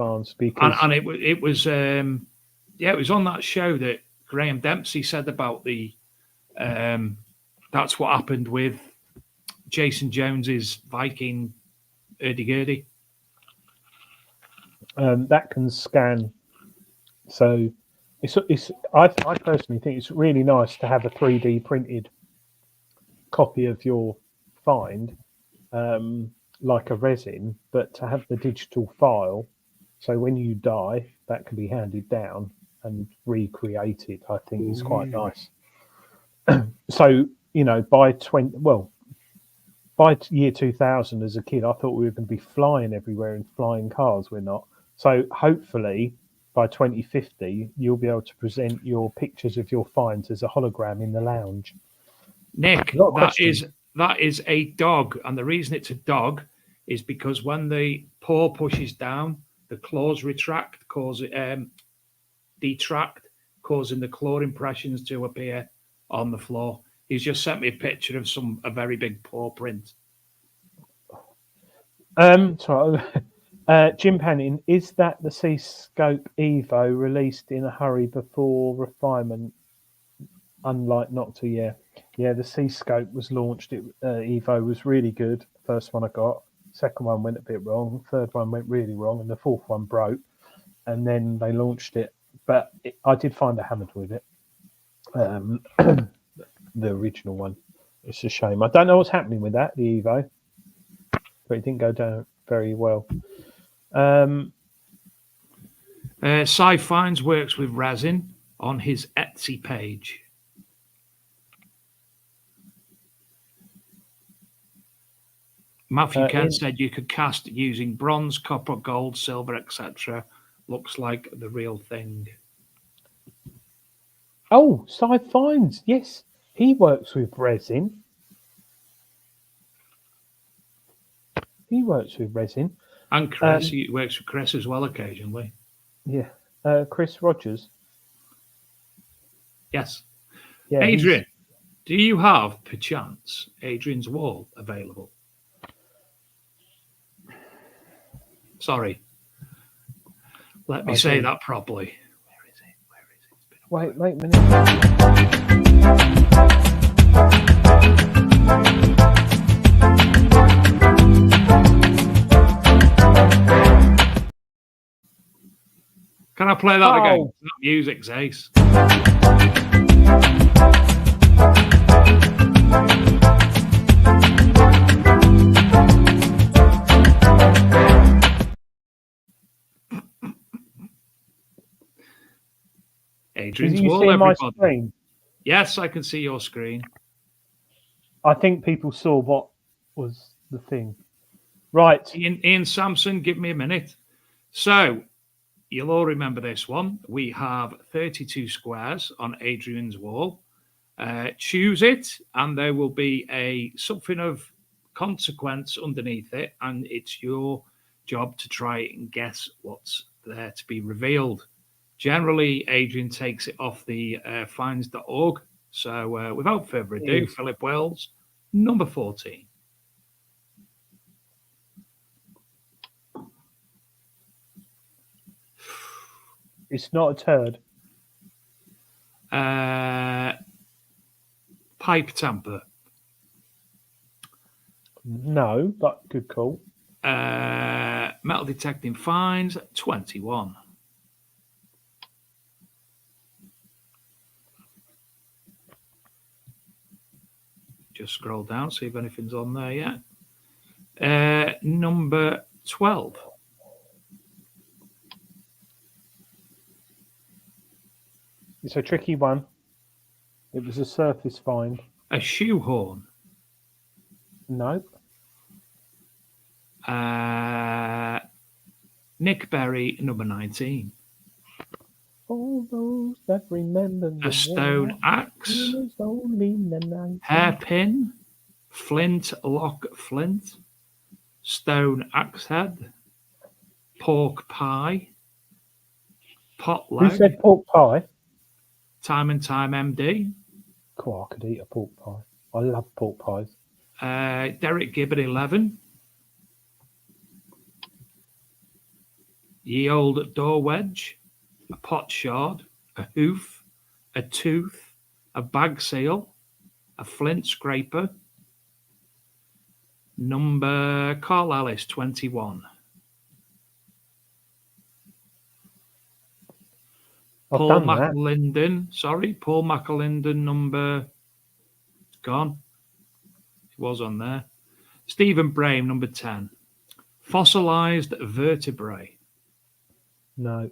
and it was it was on that show that Graham Dempsey said about the that's what happened with Jason Jones's Viking hurdy-gurdy. That can scan. So I personally think it's really nice to have a 3D printed copy of your find, like a resin, but to have the digital file, so when you die, that can be handed down and recreated. I think is quite nice. So by year 2000, as a kid, I thought we were going to be flying everywhere in flying cars. We're not. So hopefully by 2050, you'll be able to present your pictures of your finds as a hologram in the lounge. Nick, that is a dog, and the reason it's a dog is because when the paw pushes down, the claws retract, detract, causing the claw impressions to appear on the floor. He's just sent me a picture of a very big paw print. Jim Panning, is that the C-Scope Evo released in a hurry before refinement? Unlike Nocta, yeah. The C-Scope was launched. Evo was really good. First one I got. Second one went a bit wrong. Third one went really wrong, and the fourth one broke. And then they launched it. But I did find a hammered with it. The original one. It's a shame. I don't know what's happening with that, the Evo, but it didn't go down very well. Sci Finds works with resin on his Etsy page. Matthew Kent said you could cast using bronze, copper, gold, silver, etc. Looks like the real thing. Oh, Sci Finds, yes. He works with resin. And Chris, he works with Chris as well occasionally. Yeah. Chris Rogers. Yes. Yeah, Adrian, do you have, perchance, Adrian's Wall available? Sorry. Let me say that properly. Where is it? Wait a minute. Can I play that again? That music's ace. Adrian's Wall, everybody. Yes, I can see your screen. I think people saw what was the thing. Right. Ian Sampson, give me a minute. So, you'll all remember this one. We have 32 squares on Adrian's Wall. Choose it, and there will be something of consequence underneath it, and it's your job to try and guess what's there to be revealed. Generally, Adrian takes it off the finds.org. So without further ado, Philip Wells, number 14. It's not a turd. Pipe tamper. No, but good call. Metal detecting finds 21. Just scroll down, see if anything's on there yet. Number 12. It's a tricky one. It was a surface find. A shoehorn. No. Nick Berry, number 19. All those that remember A stone axe. Hairpin. Flint lock flint. Stone axe head. Pork pie. Pot leg. Who said pork pie? Time and Time MD. Cool, I could eat a pork pie. I love pork pies. Derek Gibbon, 11. Ye old door wedge. A pot shard. A hoof. A tooth. A bag seal. A flint scraper. Number Carl Ellis, 21. Paul McAlinden. Sorry, Paul McAlinden, number gone. It was on there. Stephen Brame, number 10. Fossilized vertebrae. No.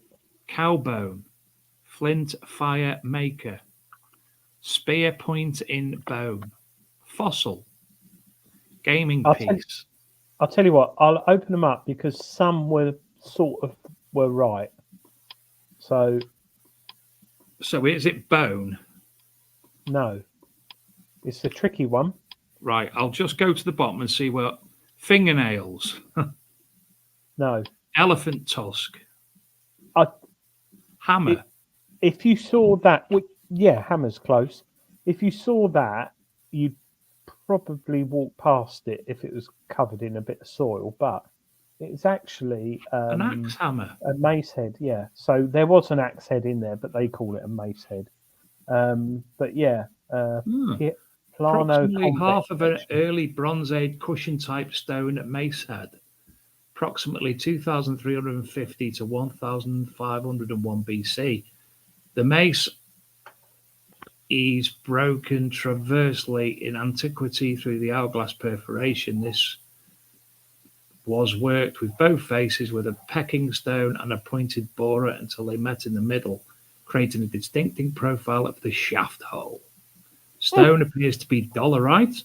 Cowbone. Flint fire maker. Spear point in bone. Fossil. Gaming piece. I'll tell you what, I'll open them up because some were right. So is it bone? No. It's a tricky one. Right, I'll just go to the bottom and see what. Fingernails. No. Elephant tusk. Hammer. If you saw that, hammer's close. If you saw that, you'd probably walk past it if it was covered in a bit of soil, but it's actually an axe hammer. A mace head, yeah. So there was an axe head in there, but they call it a mace head. But yeah, approximately half of an early Bronze Age cushion type stone at mace head. Approximately 2,350 to 1,501 BC. The mace is broken transversely in antiquity through the hourglass perforation. This was worked with both faces with a pecking stone and a pointed borer until they met in the middle, creating a distinctive profile of the shaft hole. Stone appears to be dolerite.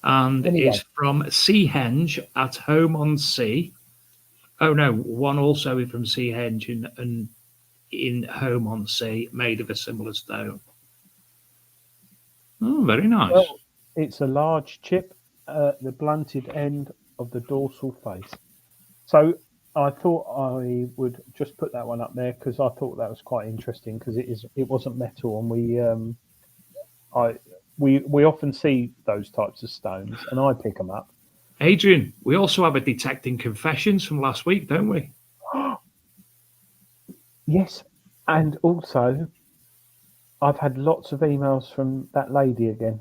And is from Seahenge at Home on Sea. Oh no, one also is from Seahenge and in Home on Sea, made of a similar stone. Oh, very nice. Well, it's a large chip at the blunted end of the dorsal face. So I thought I would just put that one up there because I thought that was quite interesting because it wasn't metal, and we often see those types of stones, and I pick them up. Adrian, we also have a detecting confessions from last week, don't we? Yes, and also I've had lots of emails from that lady again.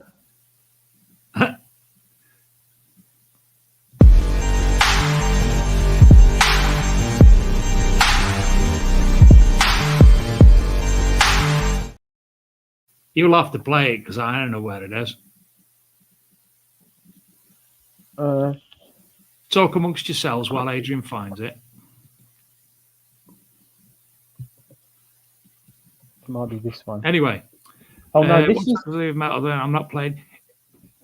You'll have to play it because I don't know where it is. Talk amongst yourselves while Adrian finds it. It might be this one. Anyway. Oh no, this is metal. I'm not playing.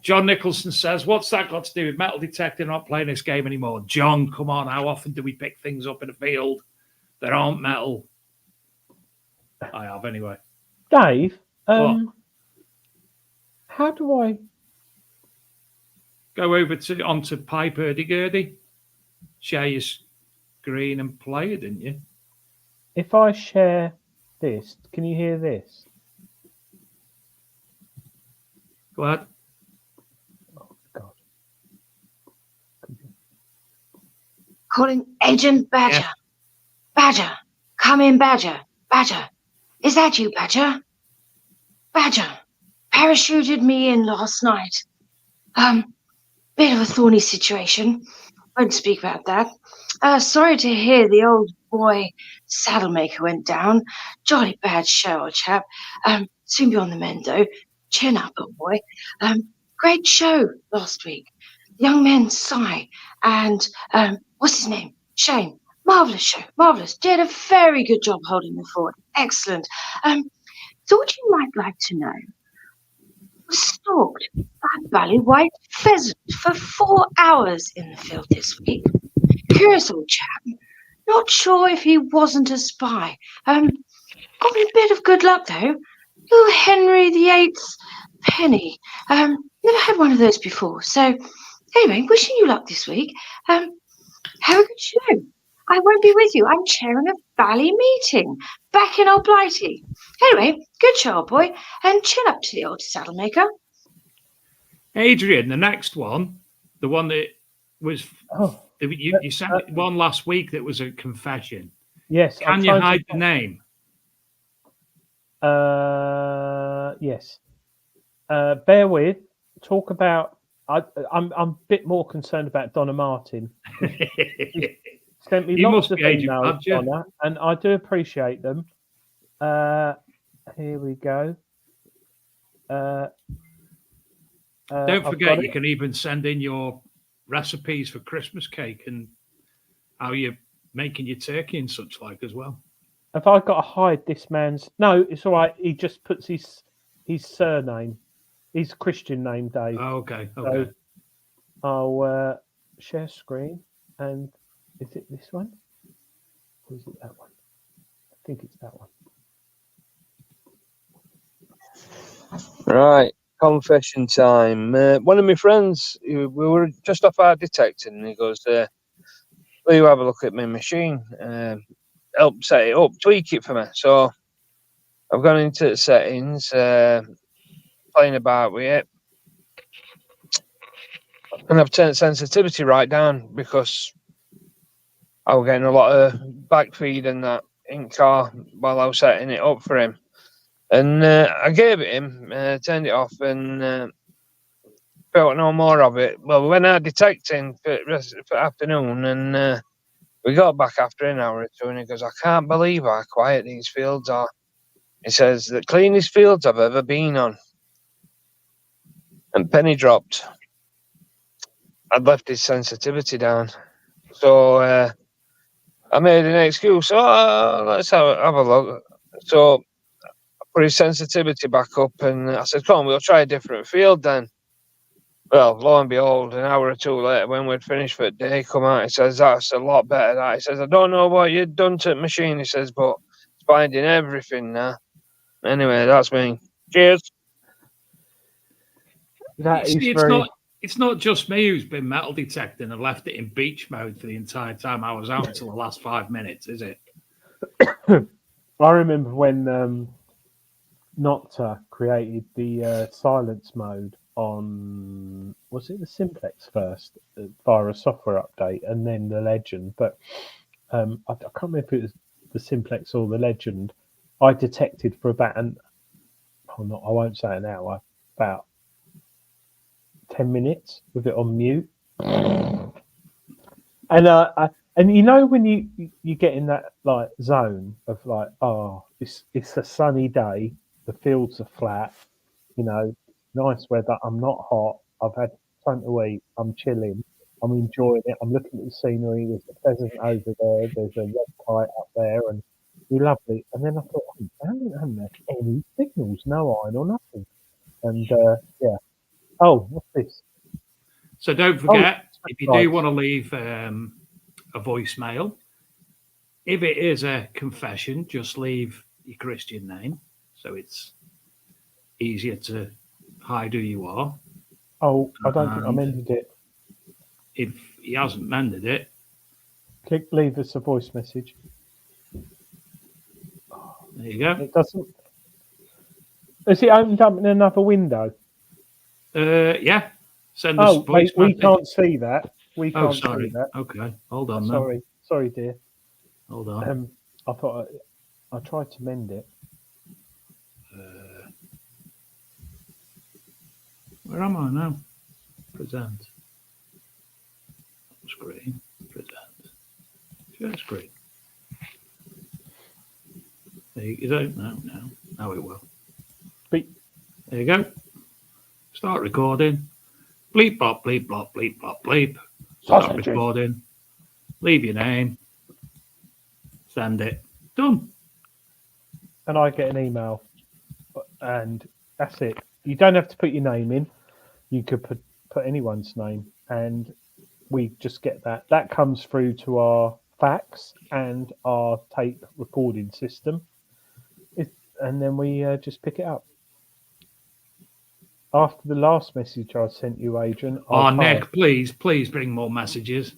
John Nicholson says, "What's that got to do with metal detecting? I'm not playing this game anymore." John, come on! How often do we pick things up in a field that aren't metal? I have anyway. Dave, how do I go over onto Pipe Hurdy-Gurdy? Share your screen and play it, didn't you? If I share this, can you hear this? Go ahead. Oh, God. Calling Agent Badger. Yeah. Badger, come in, Badger. Badger, is that you, Badger? Badger, parachuted me in last night. Bit of a thorny situation. Won't speak about that. Sorry to hear the old boy Saddlemaker went down. Jolly bad show, old chap. Soon be on the mend, though. Chin up, old boy. Great show last week. Young men Cy and what's his name? Shane. Marvelous show, marvelous. Did a very good job holding the fort. Excellent. Thought you might like to know. Was stalked by a bally white pheasant for 4 hours in the field this week. Curious old chap. Not sure if he wasn't a spy. Got a bit of good luck though. Little Henry VIII's penny. Never had one of those before. So anyway, wishing you luck this week. Have a good show. I won't be with you. I'm chairing a valley meeting back in Old Blighty. Anyway, good show, old boy, and chin up to the old Saddlemaker. Adrian, the next one, the one that was Oh, you sent one last week that was a confession. yes. Can you hide the name? Yes. Bear with. Talk about. I'm a bit more concerned about Donna Martin. Sent me You lots must of be Agent emails, Badger. Donna, and I do appreciate them. Here we go. Don't I've forget, got you it. can even send in your recipes for Christmas cake and how you're making your turkey and such like as well. Have I got to hide this man's? No, it's all right. He just puts his surname, his Christian name, Dave. Oh, okay. So I'll share screen, and is it this one? Or is it that one? I think it's that one. Right, confession time. One of my friends, we were just off our detecting, and he goes, will you have a look at my machine? Help set it up, tweak it for me. So I've gone into the settings, playing about with it, and I've turned sensitivity right down because I was getting a lot of backfeed and that in car while I was setting it up for him. And I gave it him, turned it off, and felt no more of it. Well, we went out detecting for afternoon, and we got back after an hour or two, and he goes, I can't believe how quiet these fields are. He says, the cleanest fields I've ever been on. And penny dropped. I'd left his sensitivity down. So I made an excuse. Oh, let's have a look. So I put his sensitivity back up, and I said, come on, we'll try a different field then. Well, lo and behold, an hour or two later, when we'd finished for the day, come out, he says, that's a lot better. That. He says, I don't know what you'd done to the machine, he says, but it's finding everything now. Anyway, that's me. Cheers. It's not just me who's been metal detecting and left it in beach mode for the entire time I was out until the last 5 minutes, is it? I remember when Nocta created the silence mode on, was it the Simplex first via a software update and then the Legend, but I can't remember if it was the Simplex or the Legend. I detected for about I won't say an hour, about 10 minutes with it on mute. And you know when you get in that like zone of like, oh, it's a sunny day, the fields are flat, you know, nice weather, I'm not hot, I've had something to eat, I'm chilling, I'm enjoying it, I'm looking at the scenery, there's a pheasant over there, there's a red kite up there, and you're lovely. And then I thought, I haven't had any signals, no iron or nothing. And yeah. Oh, what's this? So don't forget, if you do want to leave a voicemail, if it is a confession, just leave your Christian name, so it's easier to hide who you are. Oh, I don't think I mended it. If he hasn't mended it, Click leave us a voice message. There you go. It doesn't. Has it opened up in another window? Yeah. Send us Oh, voice we message. can't see that. We Oh, can't see sorry. that. Okay. Hold on now. Sorry, dear. Hold on. I thought I tried to mend it. Where am I now? Present. Screen. Present. Share screen. There you go. No. Now it will. Beep. There you go. Start recording. Bleep, blop, bleep, blop, bleep, blop, bleep. Start Sausages. recording. Leave your name. Send it. Done. And I get an email, and that's it. You don't have to put your name in. You could put anyone's name, and we just get that. That comes through to our fax and our tape recording system, and then we just pick it up. After the last message I sent you, Adrian. Oh, Nick, please bring more messages.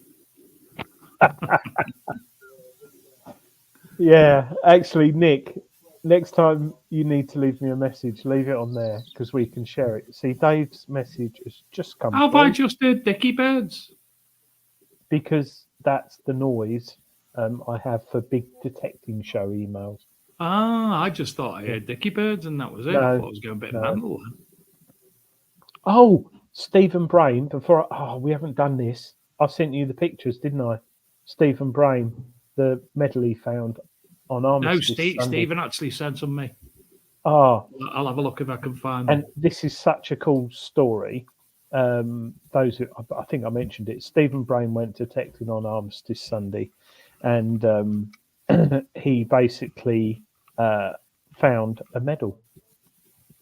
Yeah, actually, Nick, next time you need to leave me a message, leave it on there because we can share it. See, Dave's message has just come How have through I just heard Dicky Birds? because that's the noise I have for big detecting show emails. Ah, I just thought I heard Dicky Birds and that was it. No, I thought it was going a bit mental then. Oh, Stephen Brain, we haven't done this. I sent you the pictures, didn't I? Stephen Brain, the medal he found on No, Armistice Sunday. Stephen actually sent some me. Ah, I'll have a look if I can find and them. this is such a cool story. Those who, I think I mentioned it. Stephen Brain went detecting on Armistice Sunday, and he basically found a medal.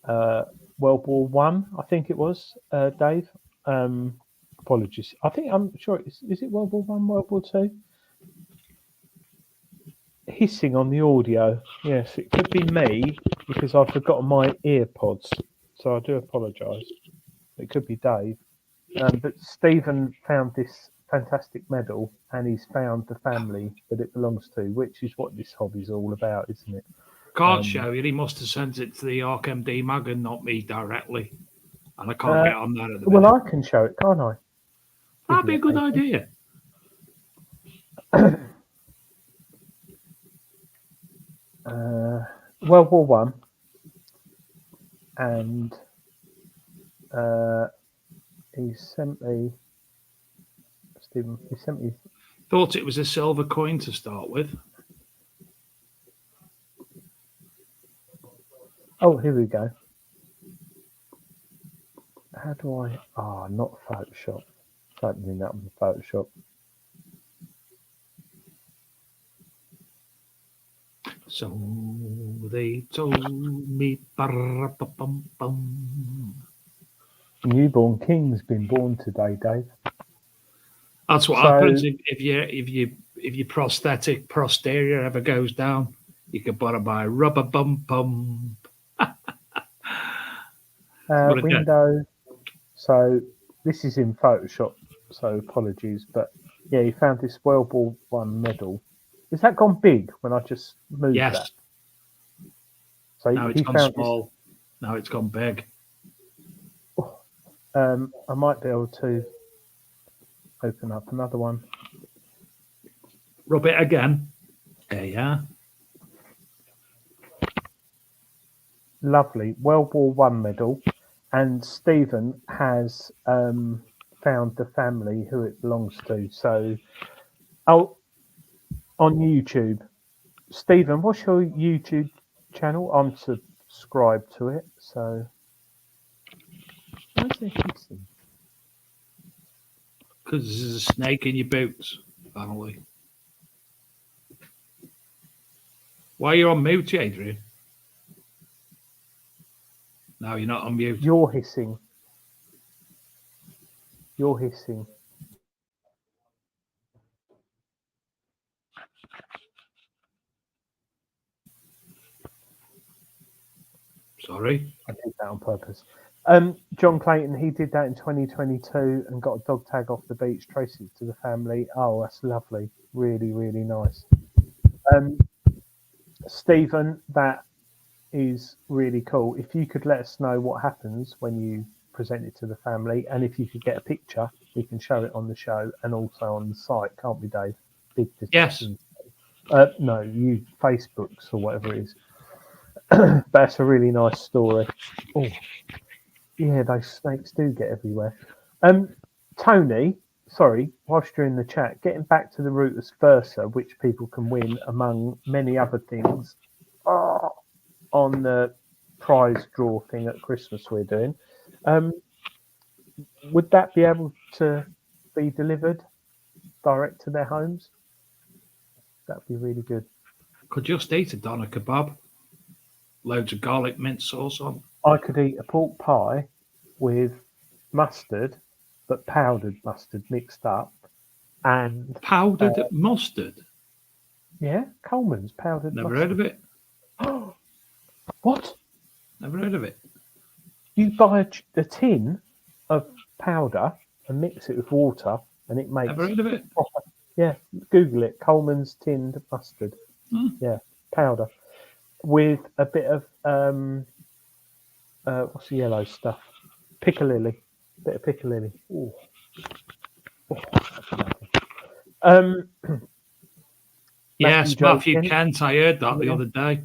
World War One, I think it was, Dave. Apologies. I'm sure is it World War One, World War Two? Hissing on the audio. Yes, it could be me because I've forgotten my ear pods, so I do apologise. It could be Dave. But Stephen found this fantastic medal, and he's found the family that it belongs to, which is what this hobby's all about, isn't it? Can't show you. He must have sent it to the ArkMD mag and not me directly. And I can't get on there at the minute. Well, I can show it, can't I? That'd be a good idea. World War One, and he sent me. Stephen, he sent me. Thought it was a silver coin to start with. Oh, here we go. How do I? Oh, not Photoshop. It's opening up in Photoshop. So they told me. Newborn king's been born today, Dave. That's what happens if your prosthetic posterior ever goes down. You can buy rubber bum bum. Window. So this is in Photoshop. So apologies, but yeah, he found this World War One medal. Has that gone big when I just moved that? So now it's gone small. Now it's gone big. I might be able to open up another one. Rub it again. There you are. Lovely. World War One medal. And Stephen has found the family who it belongs to. So, on YouTube. Stephen, what's your YouTube channel? I'm subscribed to it. So, where's the hissing? Because there's a snake in your boots, apparently. Why are you on mute, Adrian? No, you're not on mute. You're hissing. You're hissing. Sorry. I did that on purpose. John Clayton, he did that in 2022 and got a dog tag off the beach, traced it to the family. Oh, that's lovely. Really, really nice. Stephen, that is really cool. If you could let us know what happens when you present it to the family, and if you could get a picture, we can show it on the show and also on the site, can't we, Dave? Big Yes. No, you Facebooks or whatever it is. That's a really nice story. Oh, yeah, those snakes do get everywhere. Tony, sorry, whilst you're in the chat, getting back to the Rootus Versa, which people can win among many other things on the prize draw thing at Christmas we're doing. Would that be able to be delivered direct to their homes? That'd be really good. Could just eat a doner kebab. Loads of garlic mint sauce on. I could eat a pork pie with mustard, but powdered mustard mixed up, and Powdered mustard. yeah, Coleman's powdered Never mustard. heard of it. What? Never heard of it. You buy a tin of powder and mix it with water, and it makes. Never heard of it. Proper, yeah, Google it. Coleman's tinned mustard. Yeah, powder with a bit of what's the yellow stuff? Piccalilli. Bit of piccalilli. Ooh. Yes, Matthew Kent. I heard that the other day.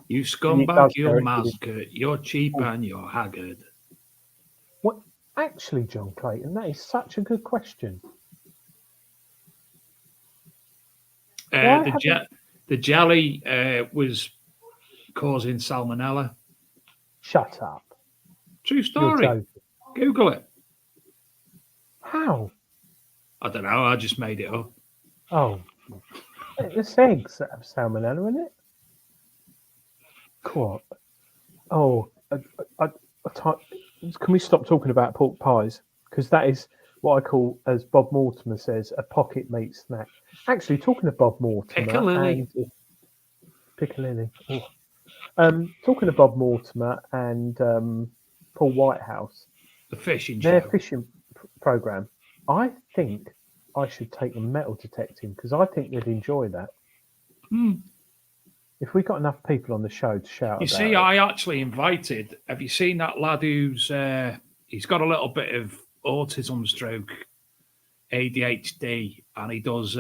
You scumbag, you're massacred. You're cheap and you're haggard. What? Actually, John Clayton, that is such a good question. The jelly was causing salmonella. Shut up. True story. Google it. How? I don't know. I just made it up. Oh, it's eggs that have salmonella in it. What? Oh, can we stop talking about pork pies? Because that is what I call, as Bob Mortimer says, a pocket meat snack. Actually, talking of Bob Mortimer Piccalilli. Piccalilli. Oh. Talking of Bob Mortimer and Paul Whitehouse, the fishing their show. fishing program. I think I should take them metal detecting because I think they'd enjoy that. If we got enough people on the show to shout, you see, I actually invited. Have you seen that lad who's he's got a little bit of autism stroke, ADHD, and he does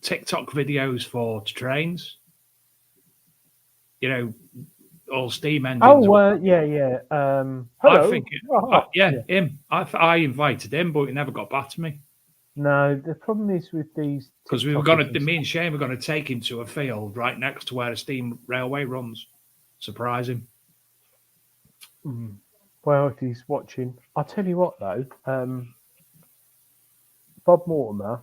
TikTok videos for trains. You know, all steam engines. Oh, yeah. Hello. I think, him. I invited him, but he never got back to me. No, the problem is with these, because we were going to, me and Shane were going to take him to a field right next to where a steam railway runs. Surprise him. Well, if he's watching, I'll tell you what though, Bob Mortimer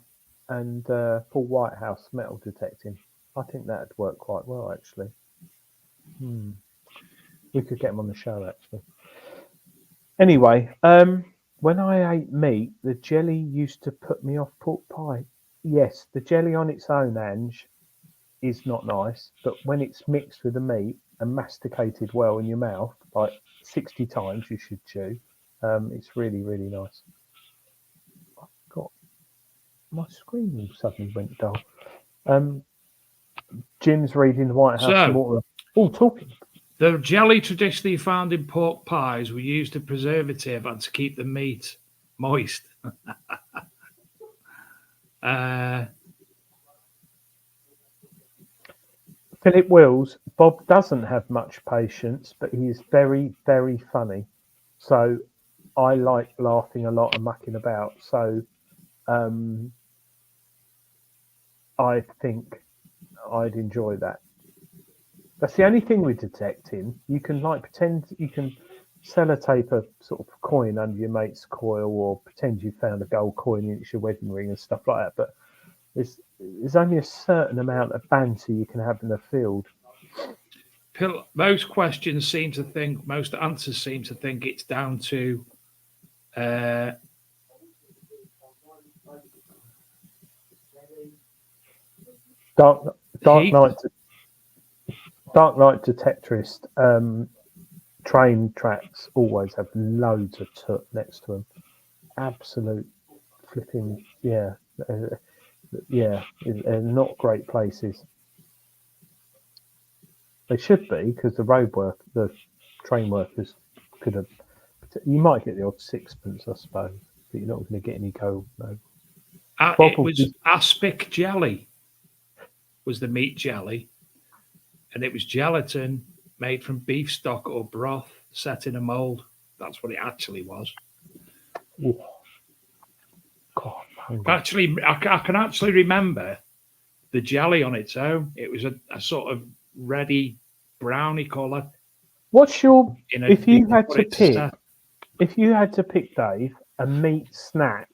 and Paul Whitehouse metal detecting. I think that'd work quite well actually. We could get him on the show actually. Anyway, when I ate meat, the jelly used to put me off pork pie. Yes, the jelly on its own, Ange, is not nice, but when it's mixed with the meat and masticated well in your mouth, like 60 times you should chew, it's really, really nice. I've got my screen suddenly went dull. Jim's reading the White House. Talking. The jelly traditionally found in pork pies were used as a preservative and to keep the meat moist. Philip Wills, Bob doesn't have much patience, but he is very, very funny. So I like laughing a lot and mucking about. So I think I'd enjoy that. That's the only thing with detecting. You can pretend you can sellotape a sort of coin under your mate's coil, or pretend you found a gold coin in your wedding ring and stuff like that. But there's only a certain amount of banter you can have in the field. Most answers seem to think it's down to Dark Knight. Dark Light Detectorist train tracks always have loads of toot next to them. Absolute flipping, yeah. They're not great places. They should be, because the train workers could have. You might get the odd sixpence, I suppose, but you're not going to get any gold. No. It was aspic jelly. Was the meat jelly, and it was gelatin made from beef stock or broth set in a mold. That's what it actually was. Ooh. God, actually, I can actually remember the jelly on its own. It was a sort of reddy browny colour. What's your if you had to pick, Dave, a meat snack?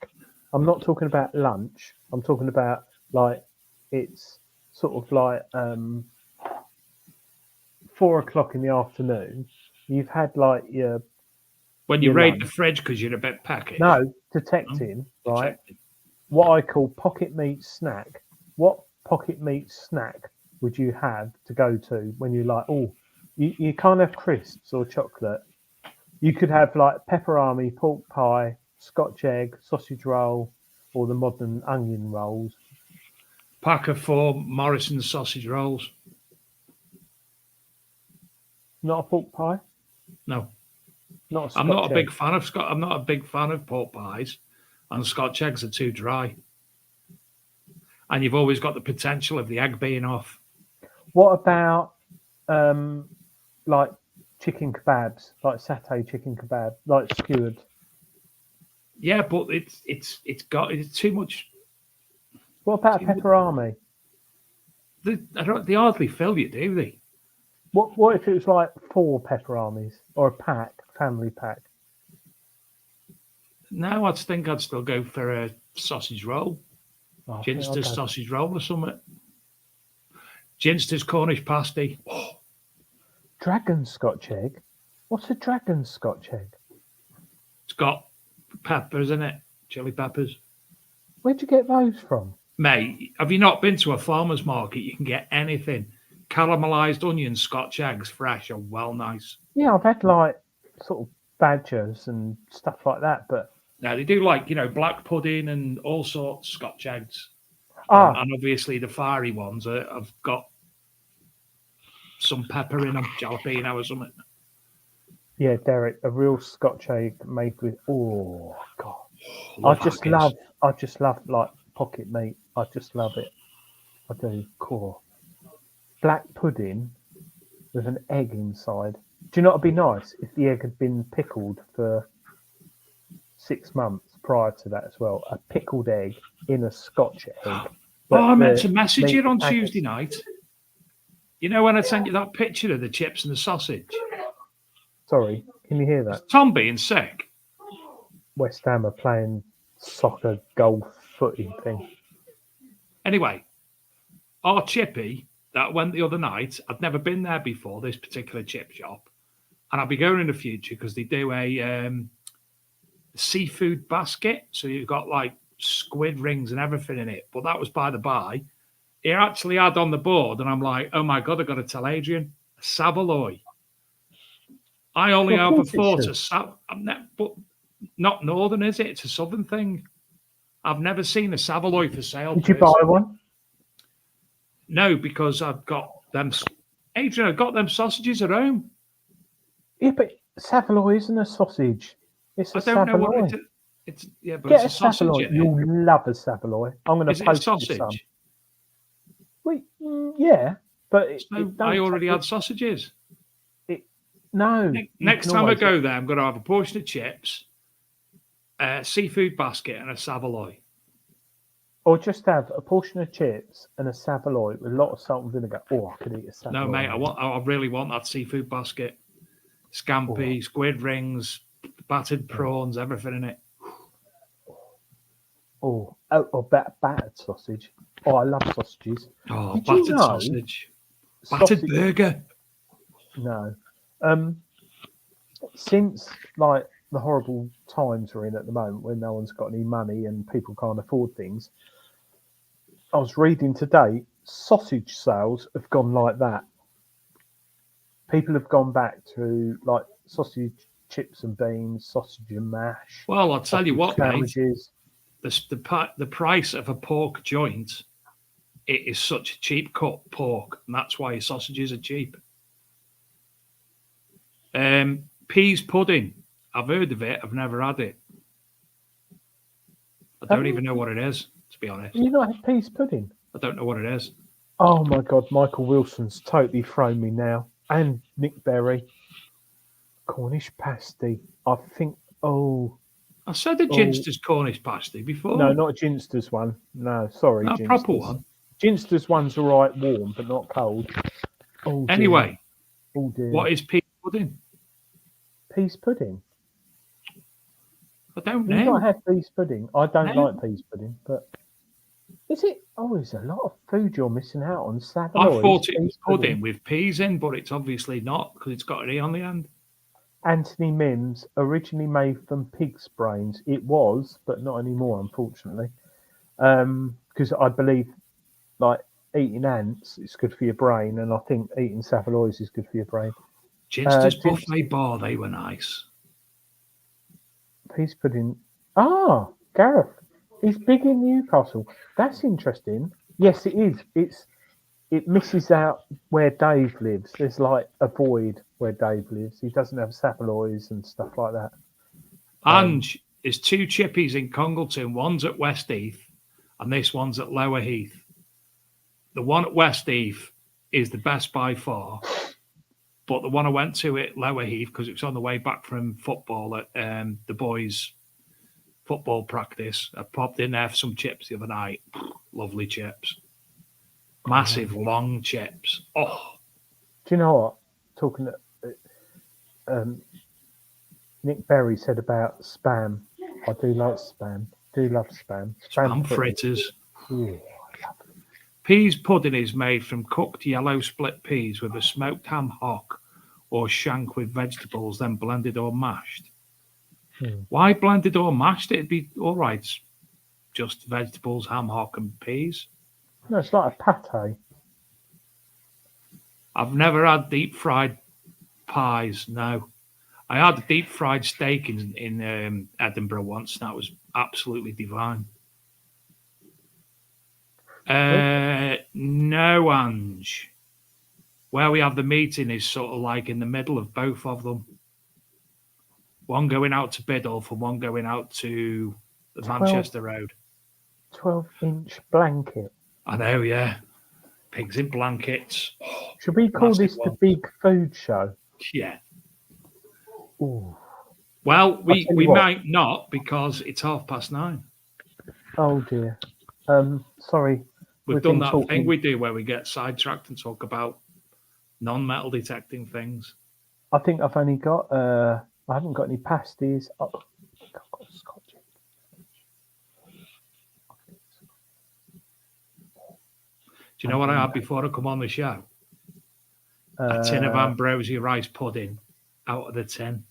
I'm not talking about lunch. I'm talking about like it's sort of like 4 o'clock in the afternoon. You've had like your when you raid the fridge because you're a bit peckish. No, detecting, right? What I call pocket meat snack. What pocket meat snack would you have to go to when you're like, oh, you can't have crisps or chocolate. You could have like pepperami, pork pie, Scotch egg, sausage roll, or the modern onion rolls. Pack of 4 Morrison's sausage rolls. Not a pork pie? No. Not a I'm not a Scotch big egg. fan of I'm not a big fan of pork pies, and Scotch eggs are too dry. And you've always got the potential of the egg being off. What about like chicken kebabs, like satay chicken kebab, like skewered? Yeah, but it's too much. What about a pepperami? They hardly fill you, do they? What if it was like 4 pepperamis or a pack, family pack? No, I think I'd still go for a sausage roll. Ginster's sausage roll or something. Ginster's Cornish pasty. Oh. Dragon Scotch egg? What's a dragon Scotch egg? It's got peppers in it, chili peppers. Where'd you get those from? Mate, have you not been to a farmer's market? You can get anything. Caramelised onions, Scotch eggs, fresh are well nice. Yeah, I've had like sort of badgers and stuff like that, but now they do like black pudding and all sorts of Scotch eggs. And obviously the fiery ones have got some pepper in them, jalapeno or something. Yeah, Derek, a real Scotch egg made with God. I just love like pocket meat. I just love it. I do. Core. Black pudding with an egg inside. Do you know what'd be nice if the egg had been pickled for 6 months prior to that as well? A pickled egg in a Scotch egg. I meant to message you on Tuesday night. You know when I sent you that picture of the chips and the sausage? Sorry, can you hear that? Is Tom being sick? West Ham are playing soccer golf footing thing. Anyway, our chippy that went the other night, I'd never been there before, this particular chip shop. And I'll be going in the future because they do a seafood basket. So you've got like squid rings and everything in it. But that was by the by. He actually had on the board, and I'm like, oh my God, I've got to tell Adrian, a saveloy. I only ever thought but not northern, is it? It's a southern thing. I've never seen a saveloy for sale. Did you buy one? No, because I've got them. Adrian, I've got them sausages at home. Yeah, but saveloy isn't a sausage. It's a saveloy. I don't know what it's. Yeah, but get it's a sausage. Saveloy. You'll love a saveloy. I'm going to post you some. Wait, yeah, but I already had sausages. No. Next time I go there, I'm going to have a portion of chips, a seafood basket, and a saveloy. Or just have a portion of chips and a saveloy with a lot of salt and vinegar. Oh, I could eat a saveloy. No, mate, I really want that seafood basket. Scampi, squid rings, battered prawns, everything in it. Or battered sausage. Oh, I love sausages. Oh, battered sausage. Battered burger. No. Since like the horrible times we're in at the moment when no one's got any money and people can't afford things, I was reading today, sausage sales have gone like that. people have gone back to like sausage, chips and beans, sausage and mash. Well, I'll tell you what, mate. Sandwiches. The price of a pork joint, it is such a cheap cut pork, and that's why sausages are cheap. Peas pudding. I've heard of it. I've never had it. I don't even know what it is, to be honest. You not had peas pudding? I don't know what it is. Oh my God, Michael Wilson's totally thrown me now. And Nick Berry. Cornish pasty. I think, I said a Ginster's Cornish pasty before. No, not a Ginster's one. No, sorry. A proper one. Ginster's one's all right warm, but not cold. Oh, dear. Anyway, oh, dear. What is peas pudding? Peas pudding? I don't You've know. not had peas pudding. I don't like peas pudding, but is it? Oh, there's a lot of food you're missing out on. I thought it was pudding with peas in, but it's obviously not because it's got an E on the end. Anthony Mims, originally made from pig's brains. It was, but not anymore, unfortunately. Because I believe, like, eating ants is good for your brain, and I think eating saveloys is good for your brain. Ginster's Buffet Bar, they were nice. Peas pudding. Ah, Gareth. He's big in Newcastle. That's interesting. Yes, it is. It misses out where Dave lives. There's like a void where Dave lives. He doesn't have saveloys and stuff like that. Ange is 2 chippies in Congleton. One's at Westheath, and this one's at Lower Heath. The one at Westheath is the best by far, but the one I went to at Lower Heath, because it was on the way back from football at the boys' football practice, I popped in there for some chips the other night. Lovely chips. Massive, long chips. Oh. Do you know what? Talking to, Nick Berry said about spam. I do like spam. Do love spam. Spam fritters. Ooh, Peas pudding is made from cooked yellow split peas with a smoked ham hock or shank with vegetables, then blended or mashed. Why blended or mashed? It'd be all right. Just vegetables, ham hock, and peas. No, it's like a pate. I've never had deep fried pies. No, I had a deep fried steak in Edinburgh once. That was absolutely divine. No, Ange. Where we have the meeting is sort of like in the middle of both of them. One going out to Biddulph and one going out to the Manchester Road. 12-inch blanket. I know, yeah. Pigs in blankets. Should we call this the big food show? Yeah. Ooh. Well, we might not because it's 9:30. Oh dear. Sorry. We've done that thing we do where we get sidetracked and talk about non-metal detecting things. I think I've only got I haven't got any pasties. Oh, I've got Scotch. Do you know what I had before I come on the show? A tin of Ambrosia rice pudding out of the tin.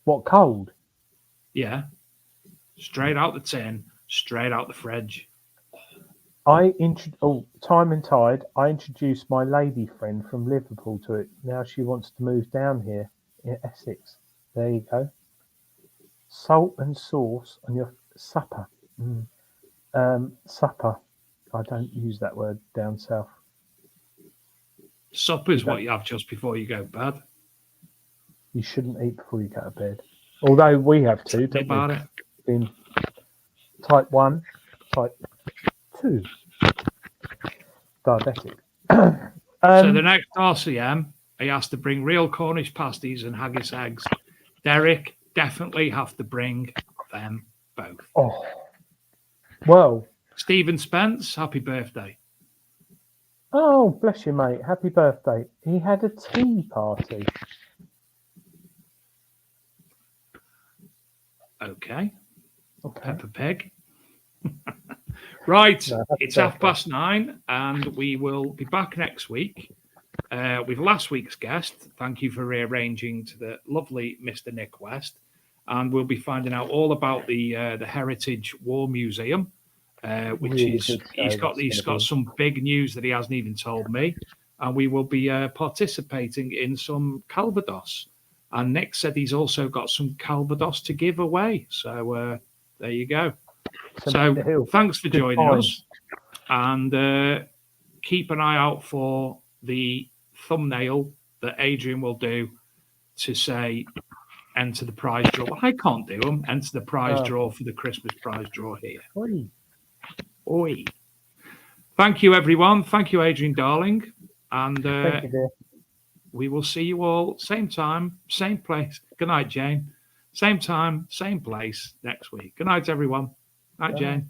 What, cold? Yeah. Straight out the tin, straight out the fridge. Time and tide. I introduced my lady friend from Liverpool to it. Now she wants to move down here in Essex. There you go. Salt and sauce on your supper. Supper. I don't use that word down south. Supper is what you have just before you go to bed. You shouldn't eat before you go to bed. Although we have to, don't about we? It. In type 1, type 2. Diabetic. So the next RCM, he has to bring real Cornish pasties and haggis eggs. Derek definitely have to bring them both. Oh, well. Stephen Spence, happy birthday. Oh, bless you, mate. Happy birthday. He had a tea party. Okay. Peppa Pig. Right. No, it's 9:30 and we will be back next week with last week's guest. Thank you for rearranging to the lovely Mr. Nick West. And we'll be finding out all about the Heritage War Museum, which really is he's got some big news that he hasn't even told me. and we will be participating in some Calvados. And Nick said he's also got some Calvados to give away. So there you go. So thanks for joining us. And keep an eye out for the thumbnail that Adrian will do to say enter the prize draw. Well, I can't do them. Enter the prize draw for the Christmas prize draw here. Oi. Oi. Thank you, everyone. Thank you, Adrian Darling. And Thank you, dear. we will see you all same time, same place. Good night, Jane. Same time, same place next week. Good night, everyone. Night, Jane.